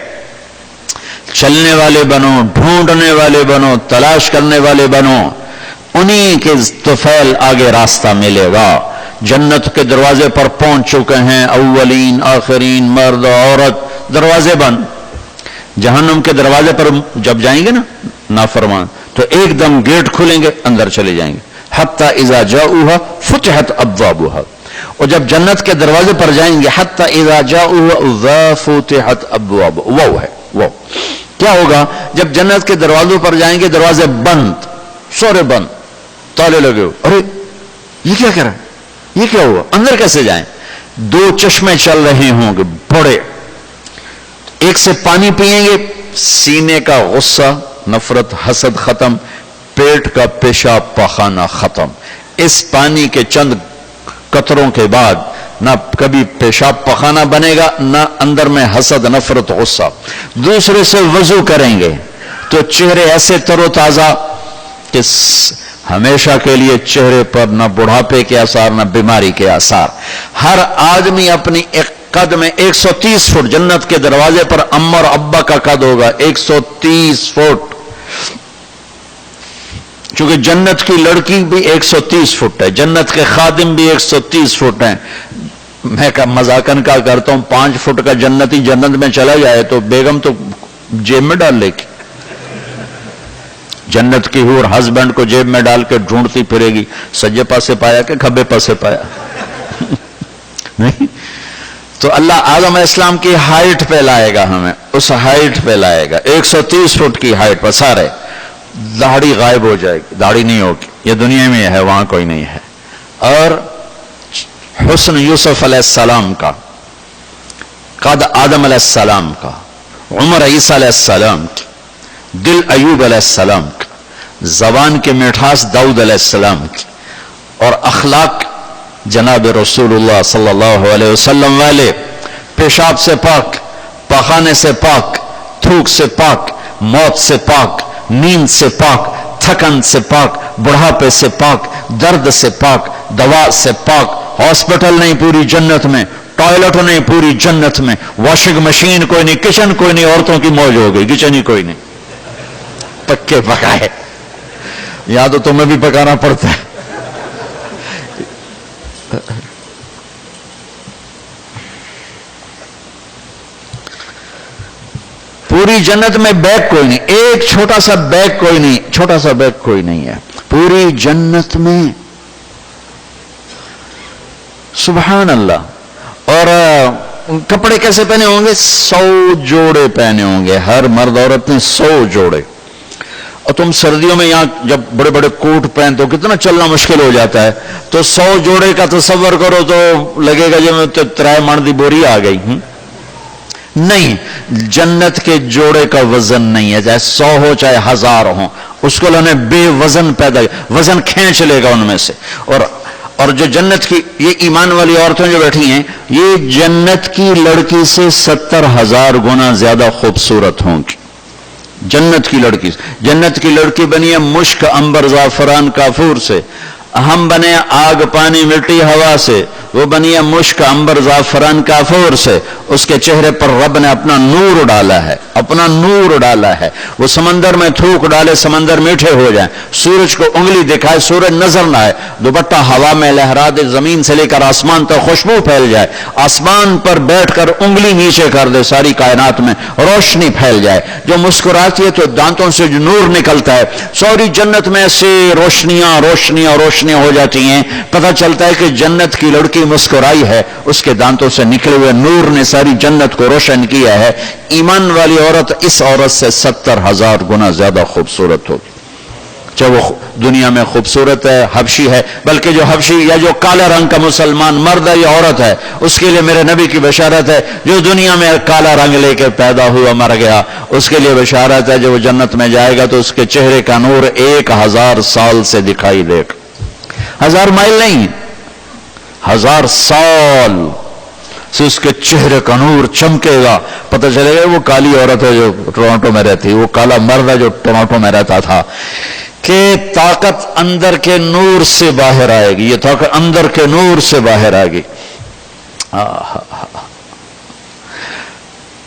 چلنے والے بنو، ڈھونڈنے والے بنو، تلاش کرنے والے بنو، انہی کے طفیل آگے راستہ ملے گا۔ جنت کے دروازے پر پہنچ چکے ہیں اولین آخرین، مرد عورت، دروازے بند۔ جہنم کے دروازے پر جب جائیں گے نا نافرمان، تو ایک دم گیٹ کھلیں گے، اندر چلے جائیں گے۔ حتی اذا جاؤوها فتحت ابوابها، اور جب جنت کے دروازے پر جائیں گے حتی اذا جاؤوها فتحت ابوابها، وہ ہے وہ کیا ہوگا جب جنت کے دروازوں پر جائیں گے، دروازے بند، سورے بند، تالے لگے ہو، ارے یہ کیا کر رہا ہے، یہ کیا ہوا، اندر کیسے جائیں؟ دو چشمے چل رہے ہوں گے بڑے، ایک سے پانی پیئیں گے، سینے کا غصہ، نفرت، حسد ختم، پیٹ کا پیشاب پاخانہ ختم۔ اس پانی کے چند قطروں کے بعد نہ کبھی پیشاب پاخانہ بنے گا، نہ اندر میں حسد، نفرت، غصہ۔ دوسرے سے وضو کریں گے تو چہرے ایسے تر و تازہ کہ ہمیشہ کے لیے چہرے پر نہ بڑھاپے کے آثار نہ بیماری کے آثار۔ ہر آدمی اپنی ایک قد میں 130 فٹ، جنت کے دروازے پر اماں اور ابا کا قد ہوگا 130 فٹ، چونکہ جنت کی لڑکی بھی 130 فٹ ہے، جنت کے خادم بھی 130 فٹ ہیں۔ میں مذاقن کا کرتا ہوں 5 فٹ کا جنتی جنت میں چلا جائے تو بیگم تو جیب میں ڈال لے گی، جنت کی حور ہسبینڈ کو جیب میں ڈال کے ڈھونڈتی پھرے گی، سجے پاسے پایا کہ کھبے پاسے پایا نہیں۔ تو اللہ آدم علیہ السلام کی ہائٹ پہ لائے گا، ہمیں اس ہائٹ پہ لائے گا، 130 فٹ کی ہائٹ پر سارے۔ داڑھی غائب ہو جائے گی، داڑھی نہیں ہوگی، یہ دنیا میں ہے، وہاں کوئی نہیں ہے۔ اور حسن یوسف علیہ السلام کا، قد آدم علیہ السلام کا، عمر عیسیٰ علیہ السلام کی، دل ایوب علیہ السلام کی، زبان کے مٹھاس داؤد علیہ السلام کی، اور اخلاق جناب رسول اللہ صلی اللہ علیہ وسلم والے، پیشاب سے پاک، پخانے سے پاک، تھوک سے پاک، موت سے پاک، نیند سے پاک، تھکن سے پاک، بڑھاپے سے پاک، درد سے پاک، دوا سے پاک۔ ہاسپٹل نہیں پوری جنت میں، ٹوائلٹ نہیں پوری جنت میں، واشنگ مشین کوئی نہیں، کچن کوئی نہیں، عورتوں کی موج ہو گئی، کچن ہی کوئی نہیں، پکے پکائے، یا تو تمہیں بھی پکانا پڑتا ہے۔ پوری جنت میں بیگ کوئی نہیں، ایک چھوٹا سا بیگ کوئی نہیں، چھوٹا سا بیگ کوئی نہیں ہے پوری جنت میں، سبحان اللہ۔ اور کپڑے کیسے پہنے ہوں گے؟ 100 جوڑے پہنے ہوں گے، ہر مرد عورت نے 100 جوڑے۔ اور تم سردیوں میں یہاں جب بڑے بڑے کوٹ پہنتے ہو کتنا چلنا مشکل ہو جاتا ہے، تو 100 جوڑے کا تصور کرو تو لگے گا جو ترائے من دی بوری آ گئی۔ نہیں، جنت کے جوڑے کا وزن نہیں ہے، چاہے 100 ہو چاہے 1000 ہو، اس کو اللہ نے بے وزن پیدا کیا، وزن کھینچ لے گا ان میں سے۔ اور جو جنت کی یہ ایمان والی عورتیں جو بیٹھی ہیں، یہ جنت کی لڑکی سے 70,000 گنا زیادہ خوبصورت ہوں گی۔ جنت کی لڑکی، جنت کی لڑکی بنی ہے مشک، عنبر، زعفران، کافور سے، ہم بنے آگ، پانی، مٹی، ہوا سے، وہ بنی ہے مشک، عنبر، زعفران، کافور سے۔ اس کے چہرے پر رب نے اپنا نور ڈالا ہے، اپنا نور ڈالا ہے۔ وہ سمندر میں تھوک ڈالے، سمندر میٹھے ہو جائیں، سورج کو انگلی دکھائے سورج نظر نہ آئے، دوپٹہ ہوا میں لہرا دے، زمین سے لے کر آسمان تک خوشبو پھیل جائے، آسمان پر بیٹھ کر انگلی نیچے کر دے، ساری کائنات میں روشنی پھیل جائے، جو مسکراتی ہے تو دانتوں سے جو نور نکلتا ہے، ساری جنت میں سے روشنیاں روشنیاں روشنیاں ہو جاتی ہیں۔ پتہ چلتا ہے کہ جنت کی لڑکی مسکرائی ہے، اس کے دانتوں سے نکلے ہوئے نور نے ساری جنت کو روشن کیا ہے۔ ایمان والی عورت اس عورت سے 70,000 گنا زیادہ خوبصورت ہوگی، چاہے وہ دنیا میں خوبصورت ہے، حبشی ہے، بلکہ جو حبشی یا جو کالا رنگ کا مسلمان مرد ہے یا عورت ہے، اس کے لیے میرے نبی کی بشارت ہے، جو دنیا میں کالا رنگ لے کے پیدا ہوا مر گیا، اس کے لیے بشارت ہے، جو وہ جنت میں جائے گا تو اس کے چہرے کا نور 1000 سال سے دکھائی دے گا، 1000 مائل نہیں، 1000 سال سے اس کے چہرے کا نور چمکے گا، پتہ چلے گا وہ کالی عورت ہے جو ٹورانٹو میں رہتی، وہ کالا مرد ہے جو ٹورانٹو میں رہتا تھا، کہ طاقت اندر کے نور سے باہر آئے گی، یہ طاقت اندر کے نور سے باہر آئے گی۔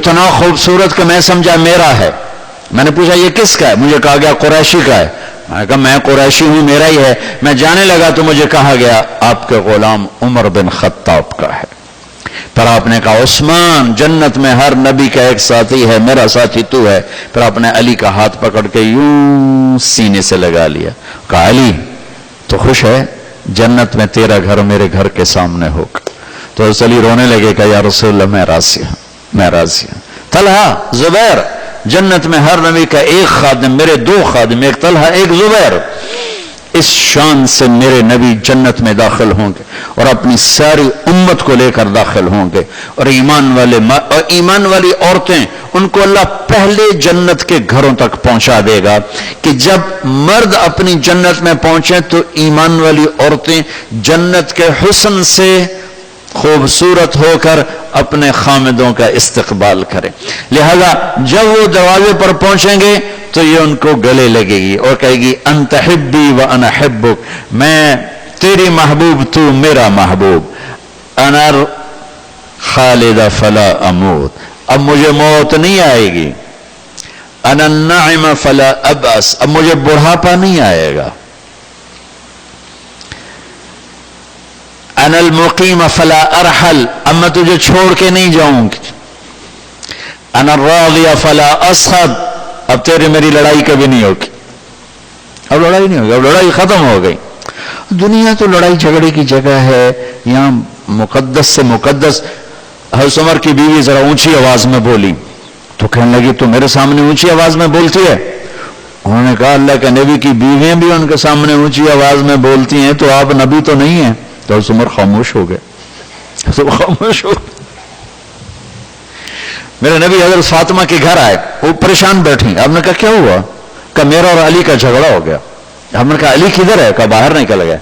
اتنا خوبصورت کہ میں سمجھا میرا ہے. میں نے پوچھا یہ کس کا ہے؟ مجھے کہا گیا قریشی کا ہے. میں نے کہا میں قریشی ہوں، میرا ہی ہے. میں جانے لگا تو مجھے کہا گیا آپ کے غلام عمر بن خطاب کا ہے. پھر آپ نے کہا عثمان جنت میں ہر نبی کا ایک ساتھی ہے، میرا ساتھی تو ہے. پھر آپ نے علی کا ہاتھ پکڑ کے یوں سینے سے لگا لیا. کہا علی تو خوش ہے؟ جنت میں تیرا گھر میرے گھر کے سامنے ہوگا. تو علی رونے لگے کہ یا رسول اللہ میں راضی ہوں، میں راضی ہوں. طلحہ زبیر جنت میں ہر نبی کا ایک خادم، میرے دو خادم، ایک طلحہ ایک زبیر. اس شان سے میرے نبی جنت میں داخل ہوں گے اور اپنی ساری امت کو لے کر داخل ہوں گے. اور ایمان والی عورتیں ان کو اللہ پہلے جنت کے گھروں تک پہنچا دے گا کہ جب مرد اپنی جنت میں پہنچے تو ایمان والی عورتیں جنت کے حسن سے خوبصورت ہو کر اپنے خامدوں کا استقبال کریں. لہذا جب وہ دروازے پر پہنچیں گے تو یہ ان کو گلے لگے گی اور کہے گی انت حبی و انا حبک، میں تیری محبوب تو میرا محبوب. انا خالد فلا اموت، اب مجھے موت نہیں آئے گی. انا النعم فلا ابأس، اب مجھے بڑھاپا نہیں آئے گا. انا المقیم فلا ارحل، اب میں تجھے چھوڑ کے نہیں جاؤں گی. انا الراضی فلا اسخط، اب تیری میری لڑائی کبھی نہیں ہوگی. اب لڑائی نہیں ہوگی، اب لڑائی ختم ہو گئی. دنیا تو لڑائی جھگڑے کی جگہ ہے. یہاں مقدس سے مقدس. حضرت عمر کی بیوی ذرا اونچی آواز میں بولی تو کہنے لگی تو میرے سامنے اونچی آواز میں بولتی ہے. انہوں نے کہا اللہ کے نبی کی بیویاں بھی ان کے سامنے اونچی آواز میں بولتی ہیں تو آپ نبی تو نہیں ہیں. تو حضرت عمر خاموش ہو گئے، خاموش ہو گئے. میرے نبی حضرت فاطمہ کے گھر آئے، وہ پریشان بیٹھی. آپ نے کہا کیا ہوا؟ کہ میرا اور علی کا جھگڑا ہو گیا. ہم نے کہا علی کدھر ہے؟ کہ باہر نکل گئے.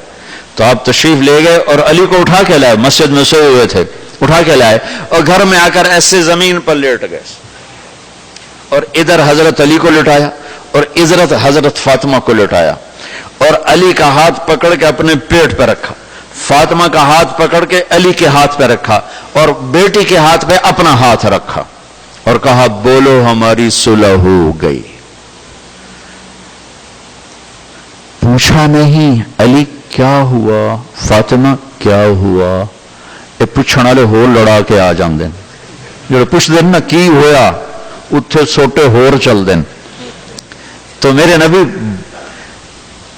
تو آپ تشریف لے گئے اور علی کو اٹھا کے لائے. مسجد میں سوئے ہوئے تھے، اٹھا کے لائے اور گھر میں آ کر ایسے زمین پر لیٹ گئے اور ادھر حضرت علی کو لٹایا اور ادھر حضرت فاطمہ کو لٹایا اور علی کا ہاتھ پکڑ کے اپنے پیٹ پہ رکھا، فاطمہ کا ہاتھ پکڑ کے علی کے ہاتھ پہ رکھا اور بیٹی کے ہاتھ پہ اپنا ہاتھ رکھا اور کہا بولو ہماری صلح ہو گئی. پوچھا نہیں علی کیا ہوا، فاطمہ کیا ہوا. یہ پوچھنے والے ہو لڑا کے آ جاندے جو پوچھ دین نا کی ہویا اتھے سوٹے ہور چل دین. تو میرے نبی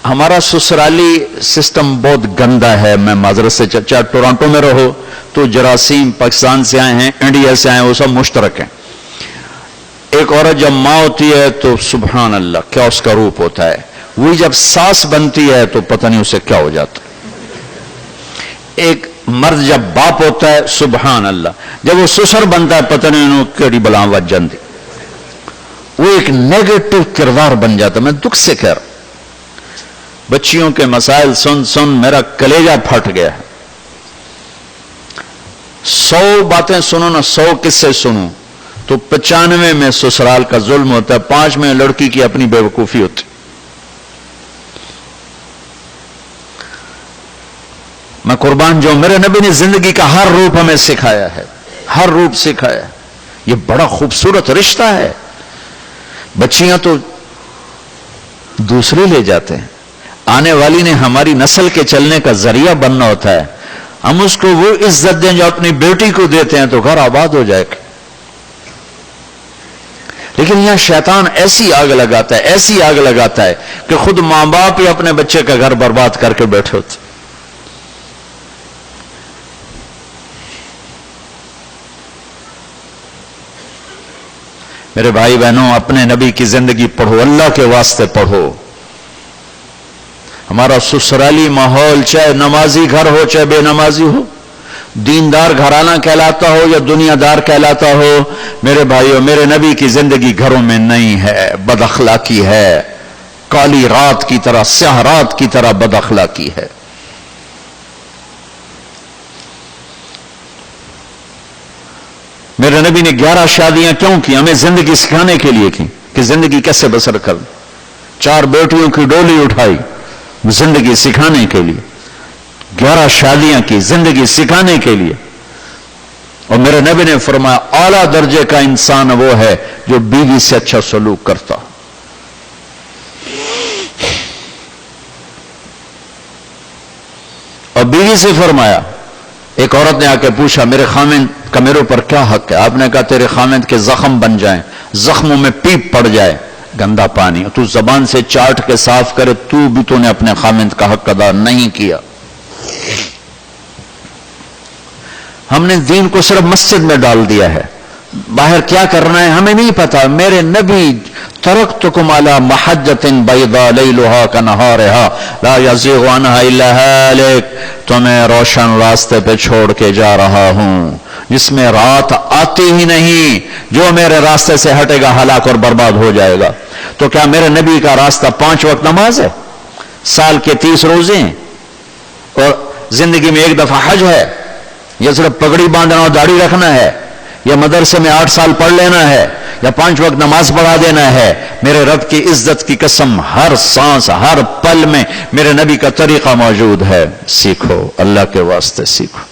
ہمارا سسرالی سسٹم بہت گندا ہے. میں معذرت سے چاہے ٹورانٹو میں رہو تو جراثیم پاکستان سے آئے ہیں، انڈیا سے آئے ہیں، وہ سب مشترک ہیں. ایک عورت جب ماں ہوتی ہے تو سبحان اللہ کیا اس کا روپ ہوتا ہے. وہی جب ساس بنتی ہے تو پتہ نہیں اسے کیا ہو جاتا. ایک مرد جب باپ ہوتا ہے سبحان اللہ، جب وہ سسر بنتا ہے پتہ نہیں انہوں کیڑی بلا وج جاندی. وہ ایک نیگیٹو کردار بن جاتا. میں دکھ سے کہہ رہا ہوں، بچیوں کے مسائل سن سن میرا کلیجہ پھٹ گیا ہے. 100 باتیں سنو نا، 100 قصے سنو تو 95 میں سسرال کا ظلم ہوتا ہے، 5 میں لڑکی کی اپنی بے وقوفی ہوتی. میں قربان جو میرے نبی نے زندگی کا ہر روپ ہمیں سکھایا ہے، ہر روپ سکھایا ہے. یہ بڑا خوبصورت رشتہ ہے. بچیاں تو دوسرے لے جاتے ہیں، آنے والی نے ہماری نسل کے چلنے کا ذریعہ بننا ہوتا ہے. ہم اس کو وہ عزت دیں جو اپنی بیٹی کو دیتے ہیں تو گھر آباد ہو جائے گا. لیکن یہاں شیطان ایسی آگ لگاتا ہے، ایسی آگ لگاتا ہے کہ خود ماں باپ ہی اپنے بچے کا گھر برباد کر کے بیٹھے ہوتے. میرے بھائی بہنوں اپنے نبی کی زندگی پڑھو، اللہ کے واسطے پڑھو. ہمارا سسرالی ماحول چاہے نمازی گھر ہو چاہے بے نمازی ہو، دیندار گھرانہ کہلاتا ہو یا دنیا دار کہلاتا ہو، میرے بھائیوں میرے نبی کی زندگی گھروں میں نہیں ہے، بد اخلاقی ہے. کالی رات کی طرح، سیاہ رات کی طرح بد اخلاقی ہے. میرے نبی نے 11 شادیاں کیوں کی؟ ہمیں زندگی سکھانے کے لیے کی کہ زندگی کیسے بسر کر. 4 بیٹیوں کی ڈولی اٹھائی زندگی سکھانے کے لیے. 11 شادیاں کی زندگی سکھانے کے لیے. اور میرے نبی نے فرمایا اعلیٰ درجے کا انسان وہ ہے جو بیوی سے اچھا سلوک کرتا. اور بیوی سے فرمایا، ایک عورت نے آ کے پوچھا میرے خامند کا میرے اوپر کیا حق ہے؟ آپ نے کہا تیرے خامند کے زخم بن جائیں، زخموں میں پیپ پڑ جائے گندا پانی، تو زبان سے چاٹ کے صاف کرے، تو نے اپنے خامند کا حق ادا نہیں کیا. ہم نے دین کو صرف مسجد میں ڈال دیا ہے، باہر کیا کرنا ہے ہمیں نہیں پتا. میرے نبی ترکتکم علی محجۃ بیضاء لیلھا کنہارھا لا یزیغ عنہا الا ہالک، تمہیں روشن راستے پہ چھوڑ کے جا رہا ہوں جس میں رات آتی ہی نہیں، جو میرے راستے سے ہٹے گا ہلاک اور برباد ہو جائے گا. تو کیا میرے نبی کا راستہ 5 وقت نماز ہے، سال کے 30 روزے ہیں، اور زندگی میں ایک دفعہ حج ہے، یا صرف پگڑی باندھنا اور داڑھی رکھنا ہے، یا مدرسے میں 8 سال پڑھ لینا ہے، یا 5 وقت نماز پڑھا دینا ہے؟ میرے رب کی عزت کی قسم ہر سانس ہر پل میں میرے نبی کا طریقہ موجود ہے. سیکھو، اللہ کے واسطے سیکھو.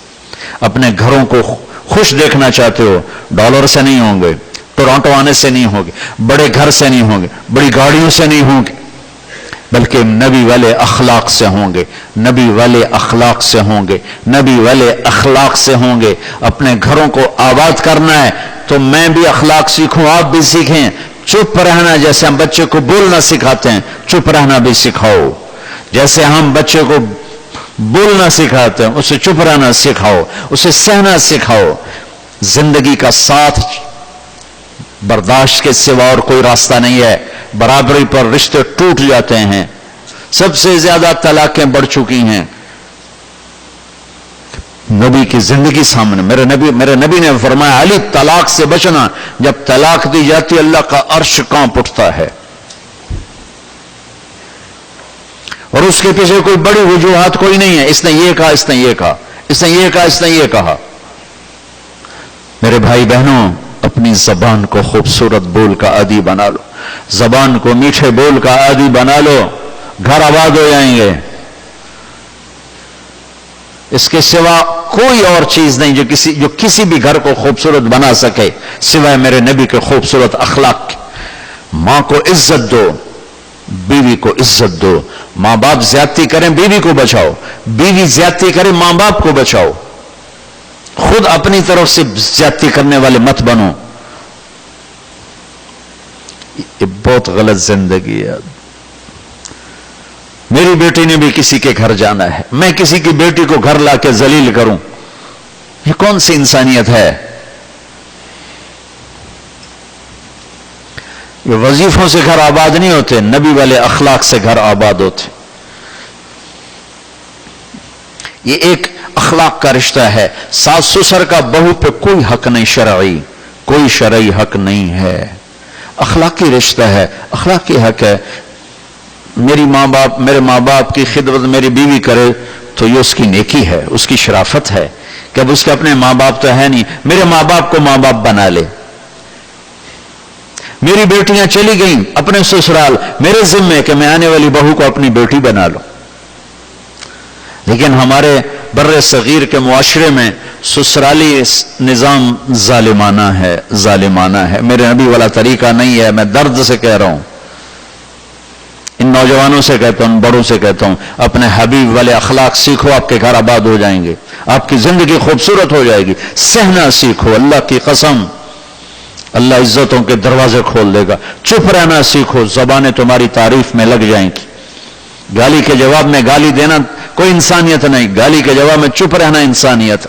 اپنے گھروں کو خوش دیکھنا چاہتے ہو، ڈالر سے نہیں ہوں گے، ٹورانٹو آنے سے نہیں ہوں گے، بڑے گھر سے نہیں ہوں گے، بڑی گاڑیوں سے نہیں ہوں گے، بلکہ نبی والے اخلاق سے ہوں گے. نبی والے اخلاق سے ہوں گے، نبی والے اخلاق سے ہوں گے. اپنے گھروں کو آباد کرنا ہے تو میں بھی اخلاق سیکھوں، آپ بھی سیکھیں. چپ رہنا، جیسے ہم بچے کو بولنا سکھاتے ہیں، چپ رہنا بھی سکھاؤ. جیسے ہم بچے کو بولنا سکھاتے ہیں اسے چپ رہنا سکھاؤ، اسے سہنا سکھاؤ. زندگی کا ساتھ برداشت کے سوا اور کوئی راستہ نہیں ہے. برابری پر رشتے ٹوٹ جاتے ہیں. سب سے زیادہ طلاقیں بڑھ چکی ہیں. نبی کی زندگی سامنے میرے نبی نے فرمایا علی طلاق سے بچنا، جب طلاق دی جاتی اللہ کا عرش کانپ اٹھتا ہے. اور اس کے پیچھے کوئی بڑی وجوہات کوئی نہیں ہے، اس نے یہ کہا، اس نے یہ کہا، اس نے یہ کہا، اس نے یہ کہا. میرے بھائی بہنوں، اپنی زبان کو خوبصورت بول کا عادی بنا لو، زبان کو میٹھے بول کا عادی بنا لو، گھر آباد ہو جائیں گے. اس کے سوا کوئی اور چیز نہیں جو کسی بھی گھر کو خوبصورت بنا سکے سوائے میرے نبی کے خوبصورت اخلاق. ماں کو عزت دو، بیوی کو عزت دو. ماں باپ زیادتی کریں بیوی کو بچاؤ، بیوی زیادتی کرے ماں باپ کو بچاؤ. خود اپنی طرف سے زیادتی کرنے والے مت بنو. یہ بہت غلط زندگی ہے. میری بیٹی نے بھی کسی کے گھر جانا ہے، میں کسی کی بیٹی کو گھر لا کے ذلیل کروں، یہ کون سی انسانیت ہے؟ یہ وظیفوں سے گھر آباد نہیں ہوتے، نبی والے اخلاق سے گھر آباد ہوتے. یہ ایک اخلاق کا رشتہ ہے. ساس سسر کا بہو پہ کوئی حق نہیں شرعی، کوئی شرعی حق نہیں ہے. اخلاقی رشتہ ہے، اخلاقی حق ہے. میرے ماں باپ کی خدمت میری بیوی کرے تو یہ اس کی نیکی ہے، اس کی شرافت ہے کہ اب اس کے اپنے ماں باپ تو ہے نہیں، میرے ماں باپ کو ماں باپ بنا لے. میری بیٹیاں چلی گئیں اپنے سسرال، میرے ذمے کہ میں آنے والی بہو کو اپنی بیٹی بنا لوں. لیکن ہمارے بر صغیر کے معاشرے میں سسرالی نظام ظالمانہ ہے. میرے نبی والا طریقہ نہیں ہے. میں درد سے کہہ رہا ہوں، ان نوجوانوں سے کہتا ہوں، بڑوں سے کہتا ہوں، اپنے حبیب والے اخلاق سیکھو، آپ کے گھر آباد ہو جائیں گے، آپ کی زندگی خوبصورت ہو جائے گی. سہنا سیکھو، اللہ کی قسم اللہ عزتوں کے دروازے کھول دے گا. چپ رہنا سیکھو، زبانیں تمہاری تعریف میں لگ جائیں گی. گالی کے جواب میں گالی دینا کوئی انسانیت نہیں، گالی کے جواب میں چپ رہنا انسانیت.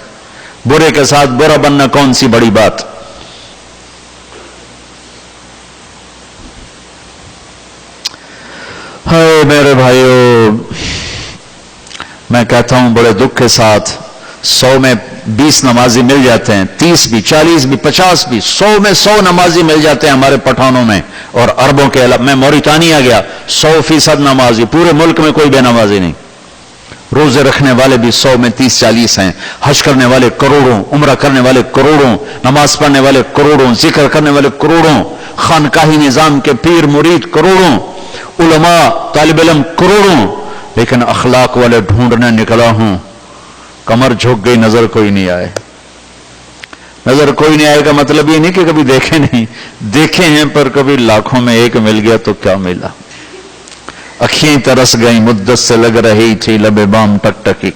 برے کے ساتھ برا بننا کون سی بڑی بات. ہائے میرے بھائیو، میں کہتا ہوں بڑے دکھ کے ساتھ 100 میں 20 نمازی مل جاتے ہیں، 30 بھی، 40 بھی، 50 بھی، 100 میں 100 نمازی مل جاتے ہیں ہمارے پٹھانوں میں اور عربوں کے علاوہ. میں موریتانیہ گیا، 100% نمازی، پورے ملک میں کوئی بے نمازی نہیں. روزے رکھنے والے بھی 100 میں 30-40 ہیں، حج کرنے والے کروڑوں، عمرہ کرنے والے کروڑوں، نماز پڑھنے والے کروڑوں، ذکر کرنے والے کروڑوں، خانقاہی نظام کے پیر مرید کروڑوں، علماء طالب علم کروڑوں. لیکن اخلاق والے ڈھونڈنے نکلا ہوں، کمر جھک گئی، نظر کوئی نہیں آئے. نظر کوئی نہیں آئے گا مطلب یہ نہیں کہ کبھی دیکھے نہیں، دیکھے ہیں پر کبھی لاکھوں میں ایک مل گیا تو کیا ملا۔ اکھیں ترس گئیں، مدت سے لگ رہی تھی لب بام ٹک ٹکی،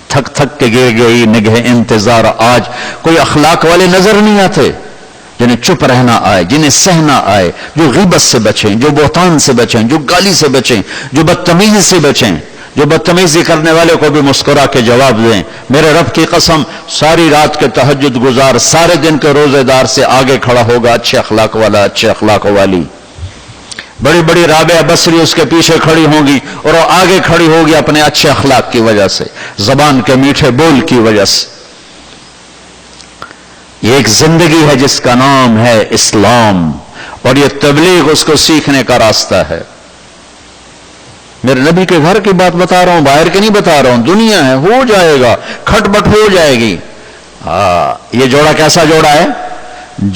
تھک تھک کے گر گئی نگہ انتظار آج۔ کوئی اخلاق والے نظر نہیں آتے جنہیں چپ رہنا آئے، جنہیں سہنا آئے، جو غیبت سے بچیں، جو بہتان سے بچیں، جو گالی سے بچیں، جو بدتمیزی سے بچیں، جو بدتمیزی کرنے والے کو بھی مسکرا کے جواب دیں۔ میرے رب کی قسم، ساری رات کے تہجد گزار، سارے دن کے روزے دار سے آگے کھڑا ہوگا اچھے اخلاق والا، اچھے اخلاق والی۔ بڑی بڑی رابعہ بصری اس کے پیچھے کھڑی ہوں گی اور وہ آگے کھڑی ہوگی اپنے اچھے اخلاق کی وجہ سے، زبان کے میٹھے بول کی وجہ سے۔ یہ ایک زندگی ہے جس کا نام ہے اسلام، اور یہ تبلیغ اس کو سیکھنے کا راستہ ہے۔ میرے نبی کے گھر کی بات بتا رہا ہوں، باہر کے نہیں بتا رہا ہوں، دنیا ہے، ہو جائے گا، کھٹ بٹ ہو جائے گی۔ یہ جوڑا کیسا جوڑا ہے؟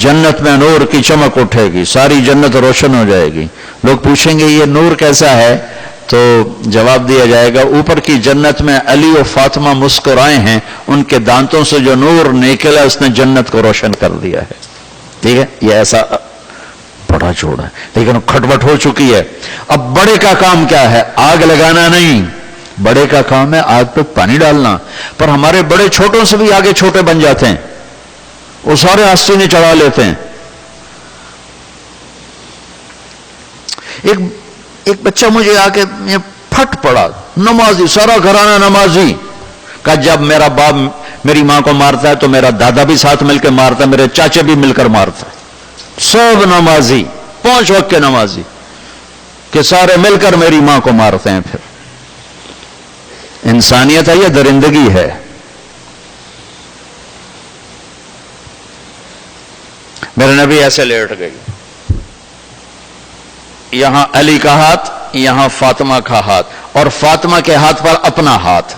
جنت میں نور کی چمک اٹھے گی، ساری جنت روشن ہو جائے گی۔ لوگ پوچھیں گے یہ نور کیسا ہے؟ تو جواب دیا جائے گا، اوپر کی جنت میں علی و فاطمہ مسکرائے ہیں، ان کے دانتوں سے جو نور نکلا اس نے جنت کو روشن کر دیا ہے۔ ٹھیک ہے، یہ ایسا بڑا جوڑا ہے، لیکن کھٹبٹ ہو چکی ہے۔ اب بڑے کا کام کیا ہے؟ آگ لگانا نہیں، بڑے کا کام ہے آگ پہ پانی ڈالنا۔ پر ہمارے بڑے چھوٹوں سے بھی آگے چھوٹے بن جاتے ہیں، وہ سارے آستینے چڑھا لیتے ہیں۔ ایک بچہ مجھے آ کے پھٹ پڑا، نمازی، سارا گھرانہ نمازی، کہا جب میرا باپ میری ماں کو مارتا ہے تو میرا دادا بھی ساتھ مل کے مارتا ہے، میرے چاچے بھی مل کر مارتا ہے، سب نمازی، 5 وقت کے نمازی، کہ سارے مل کر میری ماں کو مارتے ہیں۔ پھر انسانیت ہے یا درندگی ہے؟ میرے نبی ایسے لیٹ گئی، یہاں علی کا ہاتھ، یہاں فاطمہ کا ہاتھ، اور فاطمہ کے ہاتھ پر اپنا ہاتھ،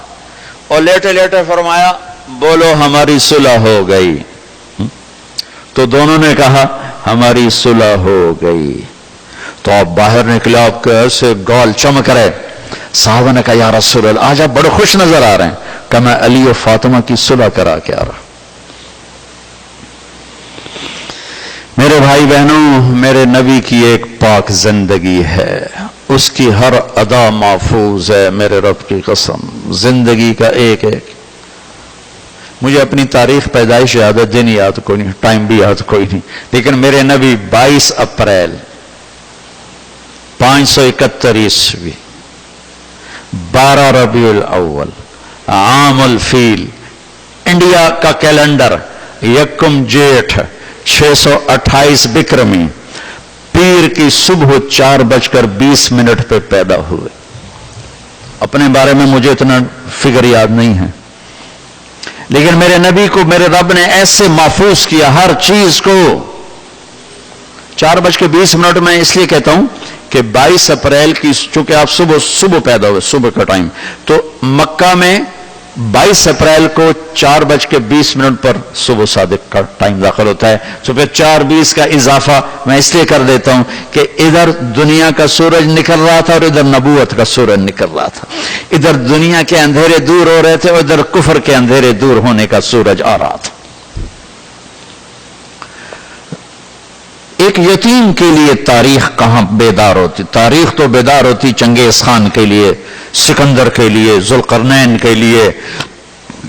اور لیٹے لیٹے فرمایا بولو ہماری صلح ہو گئی۔ تو دونوں نے کہا ہماری صلح ہو گئی۔ تو آپ باہر نکلے، آپ کے ایسے گال چمک رہے۔ صحابہ نے کہا یا رسول اللہ آج آپ بڑے خوش نظر آ رہے ہیں۔ کہ میں علی و فاطمہ کی صلح کرا کے آ رہا۔ میرے بھائی بہنوں، میرے نبی کی ایک پاک زندگی ہے، اس کی ہر ادا محفوظ ہے، میرے رب کی قسم۔ زندگی کا ایک ایک، مجھے اپنی تاریخ پیدائش یاد ہے، دن یاد کوئی نہیں، ٹائم بھی یاد کوئی نہیں، لیکن میرے نبی 22 اپریل 571 عیسوی 12 ربیع الاول عام الفیل، انڈیا کا کیلنڈر، یکم جیٹھ 628 بکرمی، پیر کی صبح 4:20 پہ پیدا ہوئے۔ اپنے بارے میں مجھے اتنا فگر یاد نہیں ہے، لیکن میرے نبی کو میرے رب نے ایسے محفوظ کیا ہر چیز کو۔ 4:20 میں اس لیے کہتا ہوں کہ 22 اپریل کی، چونکہ آپ صبح پیدا ہوئے، صبح کا ٹائم، تو مکہ میں 22 اپریل کو 4:20 پر صبح صادق کا ٹائم داخل ہوتا ہے۔ تو پھر 4:20 کا اضافہ میں اس لیے کر دیتا ہوں کہ ادھر دنیا کا سورج نکل رہا تھا اور ادھر نبوت کا سورج نکل رہا تھا، ادھر دنیا کے اندھیرے دور ہو رہے تھے اور ادھر کفر کے اندھیرے دور ہونے کا سورج آ رہا تھا۔ ایک یتیم کے لیے تاریخ کہاں بیدار ہوتی؟ تاریخ تو بیدار ہوتی چنگیز خان کے لیے، سکندر کے لیے، ذوالقرنین کے لیے،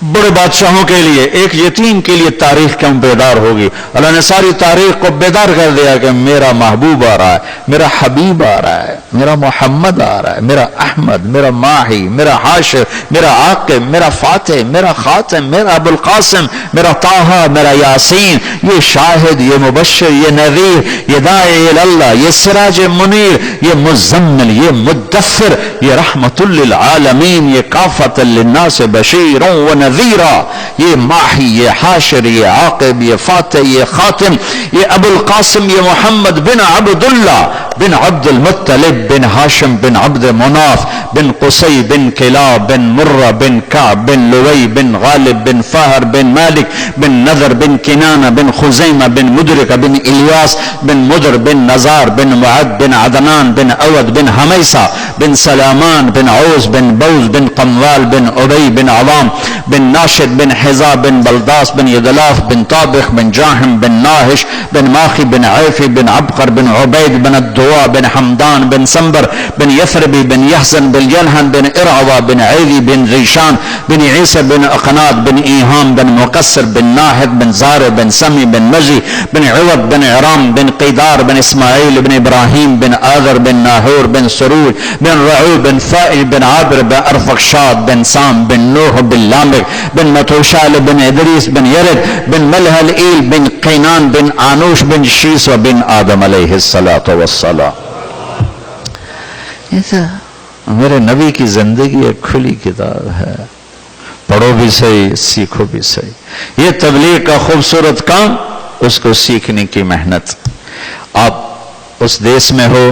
بڑے بادشاہوں کے لیے۔ ایک یتیم کے لیے تاریخ کیوں بیدار ہوگی؟ اللہ نے ساری تاریخ کو بیدار کر دیا کہ میرا محبوب آ رہا ہے، میرا حبیب آ رہا ہے، میرا محمد آ رہا ہے، میرا احمد، میرا ماہی، میرا حاشر، میرا عاقب، میرا فاتح، میرا خاتم، میرا ابو القاسم، میرا طٰہٰ، میرا یاسین۔ یہ شاہد، یہ مبشر، یہ نذیر، یہ داعی اللہ، یہ سراج منیر، یہ مزمل، یہ مدثر، یہ رحمت للعالمین، یہ کافۃ للناس بشیر و نذیرا، یہ ماہی، یہ حاشر، یہ عاقب، یہ فاتح، یہ خاتم، یہ ابو القاسم، یہ محمد بن عبداللہ بن عبد المطلب بن ہاشم بن عبد مناف بن قصی بن کلاب بن مرہ بن کعب بن لوی بن غالب بن فہر بن مالک بن نذر بن کنانہ بن خزیمہ بن مدرک بن الیاس بن مدر بن نزار بن معد بن عدنان بن اود بن حمیسہ بن سلامان بن عوز بن بوز بن قموال بن عبی بن عوام بن ناشد بن حزا بن بلداس بن یدلاف بن طابخ بن جاہم بن ناہش بن ماخی بن عیفی بن عبقر بن عبید بن الدواء بن حمدان بن سنبر بن یثربی بن یحزن بن ینہن بن ارعوا بن عیلی بن ریشان بن عیسی بن اقناد بن ایہام بن مقصر بن ناہد بن زار بن سمی بن مجی بن عوض بن عرام بن قیدار بن اسماعیل بن ابراہیم بن آذر بن ناہور بن سرور بن رعو بن فائل بن عابر بن ارفقشاد بن سام بن نوح بن لامک بن متوشال بن ادریس بن یرد بن ملحل ایل بن قینان بن آنوش بن شیس و بن آدم علیہ السلام. میرے نبی کی زندگی ایک کھلی کتاب ہے، پڑھو بھی صحیح سیکھو بھی صحیح. یہ تبلیغ کا خوبصورت کام، اس کو سیکھنے کی محنت. آپ اس دیس میں ہو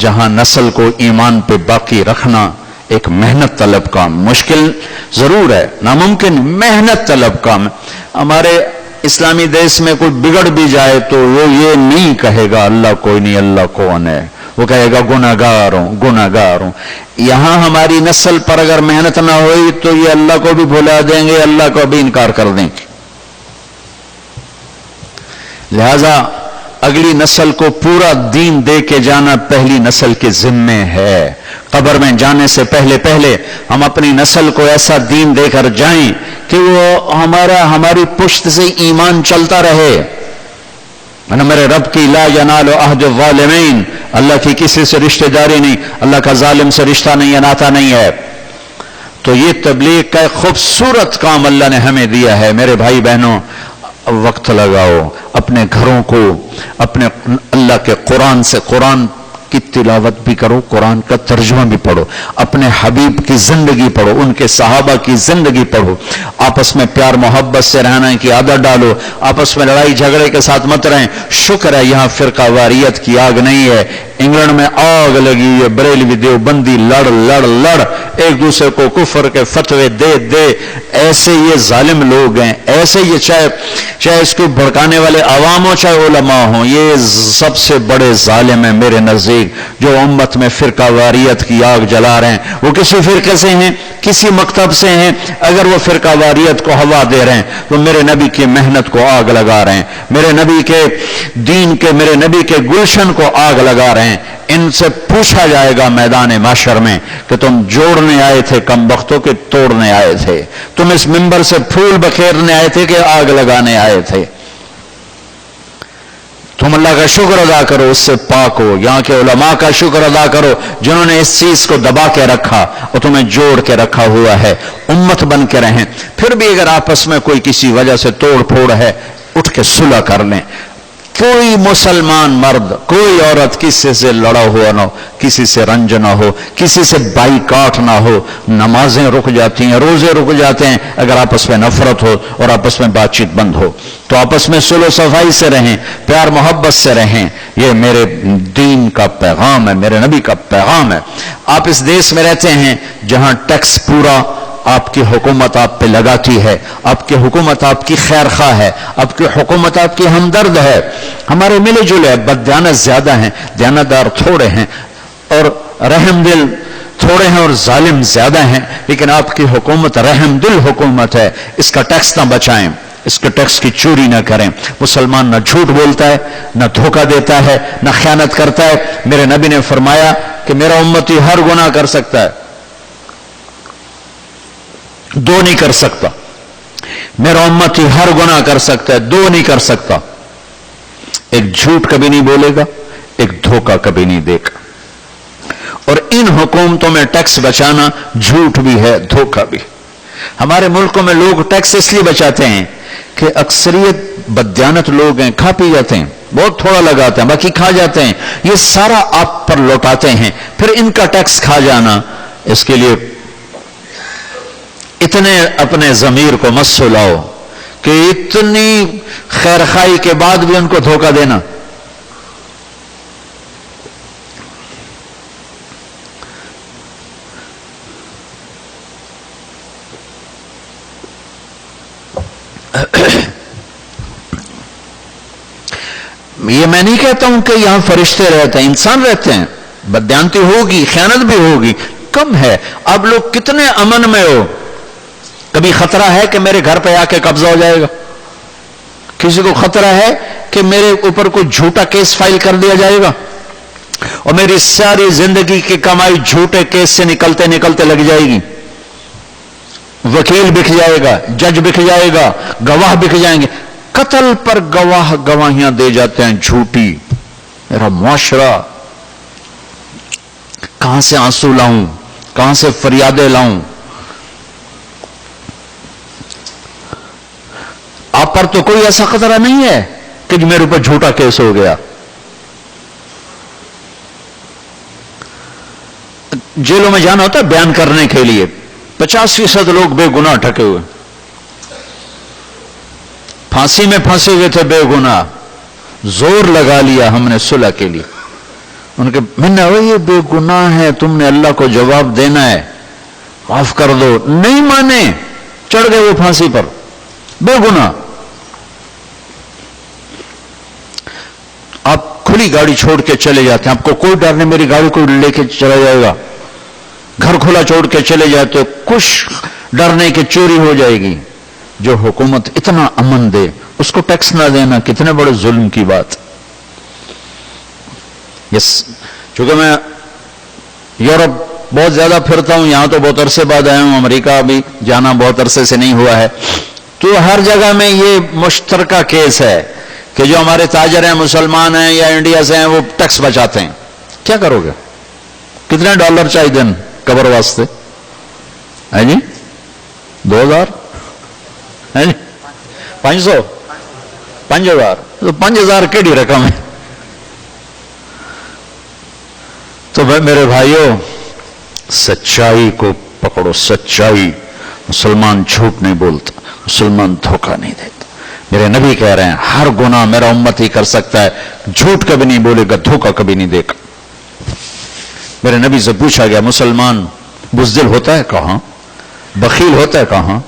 جہاں نسل کو ایمان پہ باقی رکھنا ایک محنت طلب کام، مشکل ضرور ہے، ناممکن، محنت طلب کام. ہمارے اسلامی دیس میں کوئی بگڑ بھی جائے تو وہ یہ نہیں کہے گا اللہ کوئی نہیں، اللہ کون ہے، وہ کہے گا گناہگار ہوں گناہگار ہوں. یہاں ہماری نسل پر اگر محنت نہ ہوئی تو یہ اللہ کو بھی بھلا دیں گے، اللہ کو بھی انکار کر دیں گے. لہذا اگلی نسل کو پورا دین دے کے جانا پہلی نسل کے ذمے ہے. قبر میں جانے سے پہلے ہم اپنی نسل کو ایسا دین دے کر جائیں کہ وہ ہماری پشت سے ایمان چلتا رہے. میرے رب کی لا ینال عہد الظالمین، اللہ کی کسی سے رشتہ داری نہیں، اللہ کا ظالم سے رشتہ نہیں، ناتا نہیں ہے. تو یہ تبلیغ کا ایک خوبصورت کام اللہ نے ہمیں دیا ہے. میرے بھائی بہنوں، وقت لگاؤ اپنے گھروں کو، اپنے اللہ کے قرآن سے، قرآن کی تلاوت بھی کرو، قرآن کا ترجمہ بھی پڑھو، اپنے حبیب کی زندگی پڑھو، ان کے صحابہ کی زندگی پڑھو. آپس میں پیار محبت سے رہنے کی عادت ڈالو، آپس میں لڑائی جھگڑے کے ساتھ مت رہیں. شکر ہے یہاں فرقہ واریت کی آگ نہیں ہے. انگلینڈ میں آگ لگی ہے، بریلوی دیوبندی لڑ ایک دوسرے کو کفر کے فتوے دے. ایسے یہ ظالم لوگ ہیں، ایسے یہ چاہے اس کو بھڑکانے والے عوام ہو چاہے علماء ہوں، یہ سب سے بڑے ظالم ہیں میرے نزدیک جو امت میں فرقہ واریت کی آگ جلا رہے ہیں. وہ کسی فرقے سے ہیں، کسی مکتب سے ہیں، اگر وہ فرقہ واریت کو ہوا دے رہے ہیں تو میرے نبی کی محنت کو آگ لگا رہے ہیں، میرے نبی کے دین کے، میرے نبی کے گلشن کو آگ لگا رہے ہیں. ان سے پوچھا جائے گا میدان محشر میں کہ تم جوڑنے آئے تھے کم بختوں کے توڑنے آئے تھے، تم اس منبر سے پھول بکھیرنے آئے تھے کہ آگ لگانے آئے تھے. تم اللہ کا شکر ادا کرو، اس سے پاک ہو. یہاں کے علماء کا شکر ادا کرو جنہوں نے اس چیز کو دبا کے رکھا اور تمہیں جوڑ کے رکھا ہوا ہے. امت بن کے رہیں. پھر بھی اگر آپس میں کوئی کسی وجہ سے توڑ پھوڑ ہے، اٹھ کے صلح کر لیں. کوئی مسلمان مرد، کوئی عورت کسی سے لڑا ہوا نہ ہو، کسی سے رنج نہ ہو، کسی سے بائیکاٹ نہ ہو. نمازیں رک جاتی ہیں، روزے رک جاتے ہیں اگر آپس میں نفرت ہو اور آپس میں بات چیت بند ہو. تو آپس میں صلح و صفائی سے رہیں، پیار محبت سے رہیں. یہ میرے دین کا پیغام ہے، میرے نبی کا پیغام ہے. آپ اس دیش میں رہتے ہیں جہاں ٹیکس پورا آپ کی حکومت آپ پہ لگاتی ہے، آپ کی حکومت آپ کی خیر خواہ ہے، آپ کی حکومت آپ کی ہمدرد ہے. ہمارے ملے جلے بددیانت زیادہ ہیں، دیانتدار تھوڑے ہیں اور رحم دل تھوڑے ہیں اور ظالم زیادہ ہیں. لیکن آپ کی حکومت رحم دل حکومت ہے. اس کا ٹیکس نہ بچائیں، اس کے ٹیکس کی چوری نہ کریں. مسلمان نہ جھوٹ بولتا ہے، نہ دھوکہ دیتا ہے، نہ خیانت کرتا ہے. میرے نبی نے فرمایا کہ میرا امتی ہر گناہ کر سکتا ہے، دو نہیں کر سکتا. میرا امتی ہر گناہ کر سکتا ہے، دو نہیں کر سکتا. ایک جھوٹ کبھی نہیں بولے گا، ایک دھوکہ کبھی نہیں دے گا. اور ان حکومتوں میں ٹیکس بچانا جھوٹ بھی ہے، دھوکہ بھی. ہمارے ملکوں میں لوگ ٹیکس اس لیے بچاتے ہیں کہ اکثریت بددیانت لوگ ہیں، کھا پی جاتے ہیں، بہت تھوڑا لگاتے ہیں، باقی کھا جاتے ہیں. یہ سارا آپ پر لوٹاتے ہیں. پھر ان کا ٹیکس کھا جانا، اس کے لیے اتنے اپنے ضمیر کو مت سلاؤ کہ اتنی خیرخائی کے بعد بھی ان کو دھوکہ دینا. یہ میں نہیں کہتا ہوں کہ یہاں فرشتے رہتے ہیں، انسان رہتے ہیں، بددیانتی ہوگی، خیانت بھی ہوگی، کم ہے. اب لوگ کتنے امن میں ہو. کبھی خطرہ ہے کہ میرے گھر پہ آ کے قبضہ ہو جائے گا؟ کسی کو خطرہ ہے کہ میرے اوپر کوئی جھوٹا کیس فائل کر دیا جائے گا اور میری ساری زندگی کی کمائی جھوٹے کیس سے نکلتے نکلتے لگ جائے گی؟ وکیل بک جائے گا، جج بک جائے گا، گواہ بک جائیں گے. قتل پر گواہ گواہیاں دے جاتے ہیں جھوٹی. میرا معاشرہ کہاں سے آنسو لاؤں، کہاں سے فریادیں لاؤں؟ آپ پر تو کوئی ایسا خطرہ نہیں ہے کہ میرے اوپر جھوٹا کیس ہو گیا. جیلوں میں جانا ہوتا ہے بیان کرنے کے لیے، 50% لوگ بے گناہ ٹھکے ہوئے، پھانسی میں پھنسے ہوئے تھے بے گناہ. زور لگا لیا ہم نے صلح کے لیے. ان کے منا یہ بے گناہ ہے، تم نے اللہ کو جواب دینا ہے، معاف کر دو. نہیں مانے، چڑھ گئے وہ پھانسی پر، بے گناہ. آپ کھلی گاڑی چھوڑ کے چلے جاتے ہیں، آپ کو کوئی ڈر نہیں میری گاڑی کو لے کے چلا جائے گا. گھر کھلا چھوڑ کے چلے جاتے ہو، کچھ ڈر نہیں کہ چوری ہو جائے گی. جو حکومت اتنا امن دے اس کو ٹیکس نہ دینا کتنے بڑے ظلم کی بات. چونکہ میں یورپ بہت زیادہ پھرتا ہوں، یہاں تو بہت عرصے بعد آیا ہوں، امریکہ بھی جانا بہت عرصے سے نہیں ہوا ہے، تو ہر جگہ میں یہ مشترکہ کیس ہے کہ جو ہمارے تاجر ہیں، مسلمان ہیں یا انڈیا سے ہیں، وہ ٹیکس بچاتے ہیں. کیا کرو گے؟ کتنے ڈالر چاہیے دن قبر واسطے؟ ہے جی 2000 ہے جی 500 5000 تو 5000 کیڑی رقم ہے. تو میرے بھائیوں سچائی کو پکڑو. سچائی، مسلمان جھوٹ نہیں بولتا، مسلمان دھوکہ نہیں دیتا. میرے نبی کہہ رہے ہیں ہر گناہ میرا امت ہی کر سکتا ہے، جھوٹ کبھی نہیں بولے گا، دھوکہ کبھی نہیں دے گا. میرے نبی سے پوچھا گیا مسلمان بزدل ہوتا ہے کہاں، بخیل ہوتا ہے کہاں،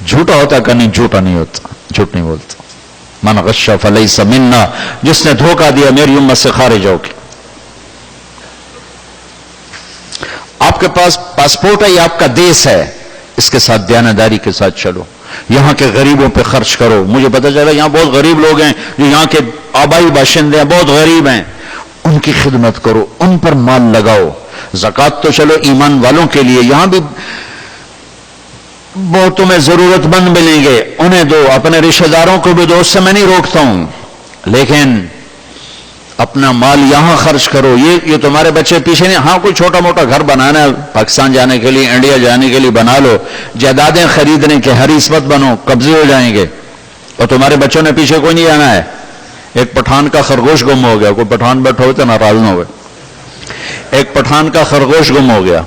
جھوٹا ہوتا ہے کہ نہیں؟ جھوٹا نہیں ہوتا، جھوٹ نہیں بولتا. من غش فلیس منا، جس نے دھوکہ دیا میری امت سے خارج ہو گیا. آپ کے پاس پاسپورٹ ہے، یہ آپ کا دیس ہے، اس کے ساتھ دیانتداری کے ساتھ چلو. یہاں کے غریبوں پہ خرچ کرو. مجھے پتا چلا یہاں بہت غریب لوگ ہیں جو یہاں کے آبائی باشندے ہیں، بہت غریب ہیں، ان کی خدمت کرو، ان پر مال لگاؤ. زکوٰۃ تو چلو ایمان والوں کے لیے، یہاں بھی بہت تمہیں ضرورت مند ملیں گے، انہیں دو. اپنے رشتہ داروں کو بھی دو، اس سے میں نہیں روکتا ہوں، لیکن اپنا مال یہاں خرچ کرو. یہ تمہارے بچے پیچھے نہیں. ہاں کوئی چھوٹا موٹا گھر بنانا ہے پاکستان جانے کے لیے، انڈیا جانے کے لیے بنا لو. جائیدادیں خریدنے کے حریص مت بنو، قبضے ہو جائیں گے. اور تمہارے بچوں نے پیچھے کوئی نہیں آنا ہے. ایک پٹھان کا خرگوش گم ہو گیا، کوئی پٹھان بیٹھا ہوئے تو ناراض نہ ہوئے. ایک پٹھان کا خرگوش گم ہو گیا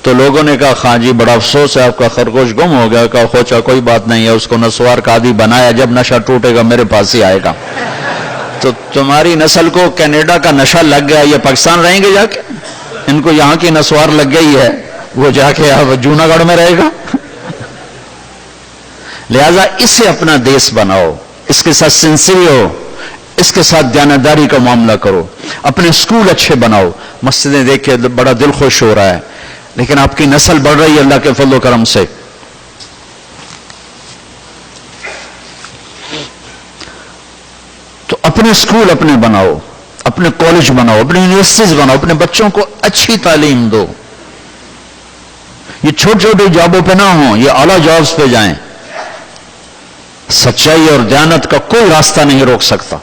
تو لوگوں نے کہا خان جی بڑا افسوس ہے آپ کا خرگوش گم ہو گیا. کہا خوچا کوئی بات نہیں ہے، اس کو نسوار کا عادی بنایا، جب نشہ ٹوٹے گا میرے پاس ہی آئے گا. تو تمہاری نسل کو کینیڈا کا نشہ لگ گیا، یہ پاکستان رہیں گے جا کے؟ ان کو یہاں کی نسوار لگ گئی ہے، وہ جا کے جونا گڑھ میں رہے گا. لہذا اسے اپنا دیس بناؤ، اس کے ساتھ سنسری ہو، اس کے ساتھ دیانتداری کا معاملہ کرو. اپنے اسکول اچھے بناؤ. مسجدیں دیکھ کے بڑا دل خوش ہو رہا ہے، لیکن آپ کی نسل بڑھ رہی ہے اللہ کے فضل و کرم سے. تو اپنے اسکول اپنے بناؤ، اپنے کالج بناؤ، اپنے یونیورسٹیز بناؤ، اپنے بچوں کو اچھی تعلیم دو. یہ چھوٹی چھوٹی جابوں پہ نہ ہوں، یہ اعلیٰ جابز پہ جائیں. سچائی اور دیانت کا کوئی راستہ نہیں روک سکتا.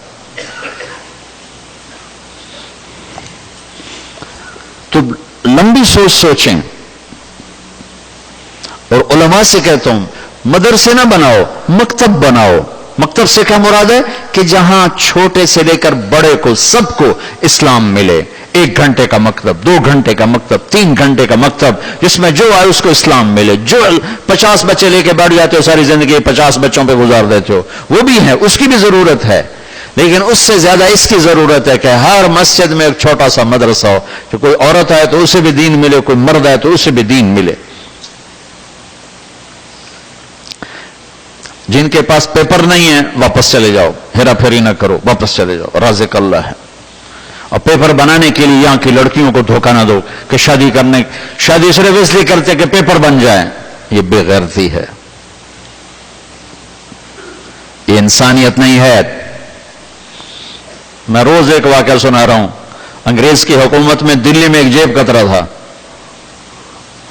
تو لمبی سوچ سوچیں. اور علماء سے کہتا ہوں مدرسے نہ بناؤ، مکتب بناؤ. مکتب سے کیا مراد ہے؟ کہ جہاں چھوٹے سے لے کر بڑے کو سب کو اسلام ملے. 1 گھنٹے کا مکتب، 2 گھنٹے کا مکتب، 3 گھنٹے کا مکتب، جس میں جو آئے اس کو اسلام ملے. جو 50 بچے لے کے بیٹھ جاتے ہو ساری زندگی 50 بچوں پہ گزار دیتے ہو، وہ بھی ہے، اس کی بھی ضرورت ہے، لیکن اس سے زیادہ اس کی ضرورت ہے کہ ہر مسجد میں ایک چھوٹا سا مدرسہ ہو کہ کوئی عورت آئے تو اسے بھی دین ملے، کوئی مرد آئے تو اسے بھی دین ملے. جن کے پاس پیپر نہیں ہے واپس چلے جاؤ، ہیرا پھیری نہ کرو، واپس چلے جاؤ، رازق اللہ ہے. اور پیپر بنانے کے لیے یہاں کی لڑکیوں کو دھوکہ نہ دو کہ شادی صرف اس لیے کرتے کہ پیپر بن جائے. یہ بے غیرتی ہے. یہ انسانیت نہیں ہے. میں روز ایک واقعہ سنا رہا ہوں. انگریز کی حکومت میں دلی میں ایک جیب کترا تھا،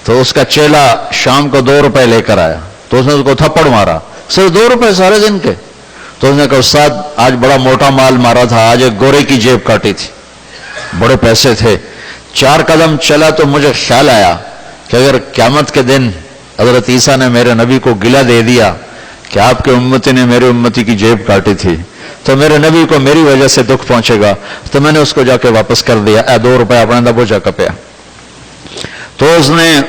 تو اس کا چیلا شام کو 2 روپے لے کر آیا، تو اس نے اس کو تھپڑ مارا. صرف 2 روپے سارے دن کے. تو اس نے کہا استاد آج بڑا موٹا مال مارا تھا، آج ایک گورے کی جیب کاٹی تھی، بڑے پیسے تھے. 4 قدم چلا تو مجھے خیال آیا کہ اگر قیامت کے دن حضرت عیسیٰ نے میرے نبی کو گلہ دے دیا کہ آپ کے امتی نے میرے امتی کی جیب کاٹی تھی، تو میرے نبی کو میری وجہ سے دکھ پہنچے گا. تو میں نے اس کو جا کے واپس کر دیا. 2 روپے اپنے دبو جا کپیا. تو اس نے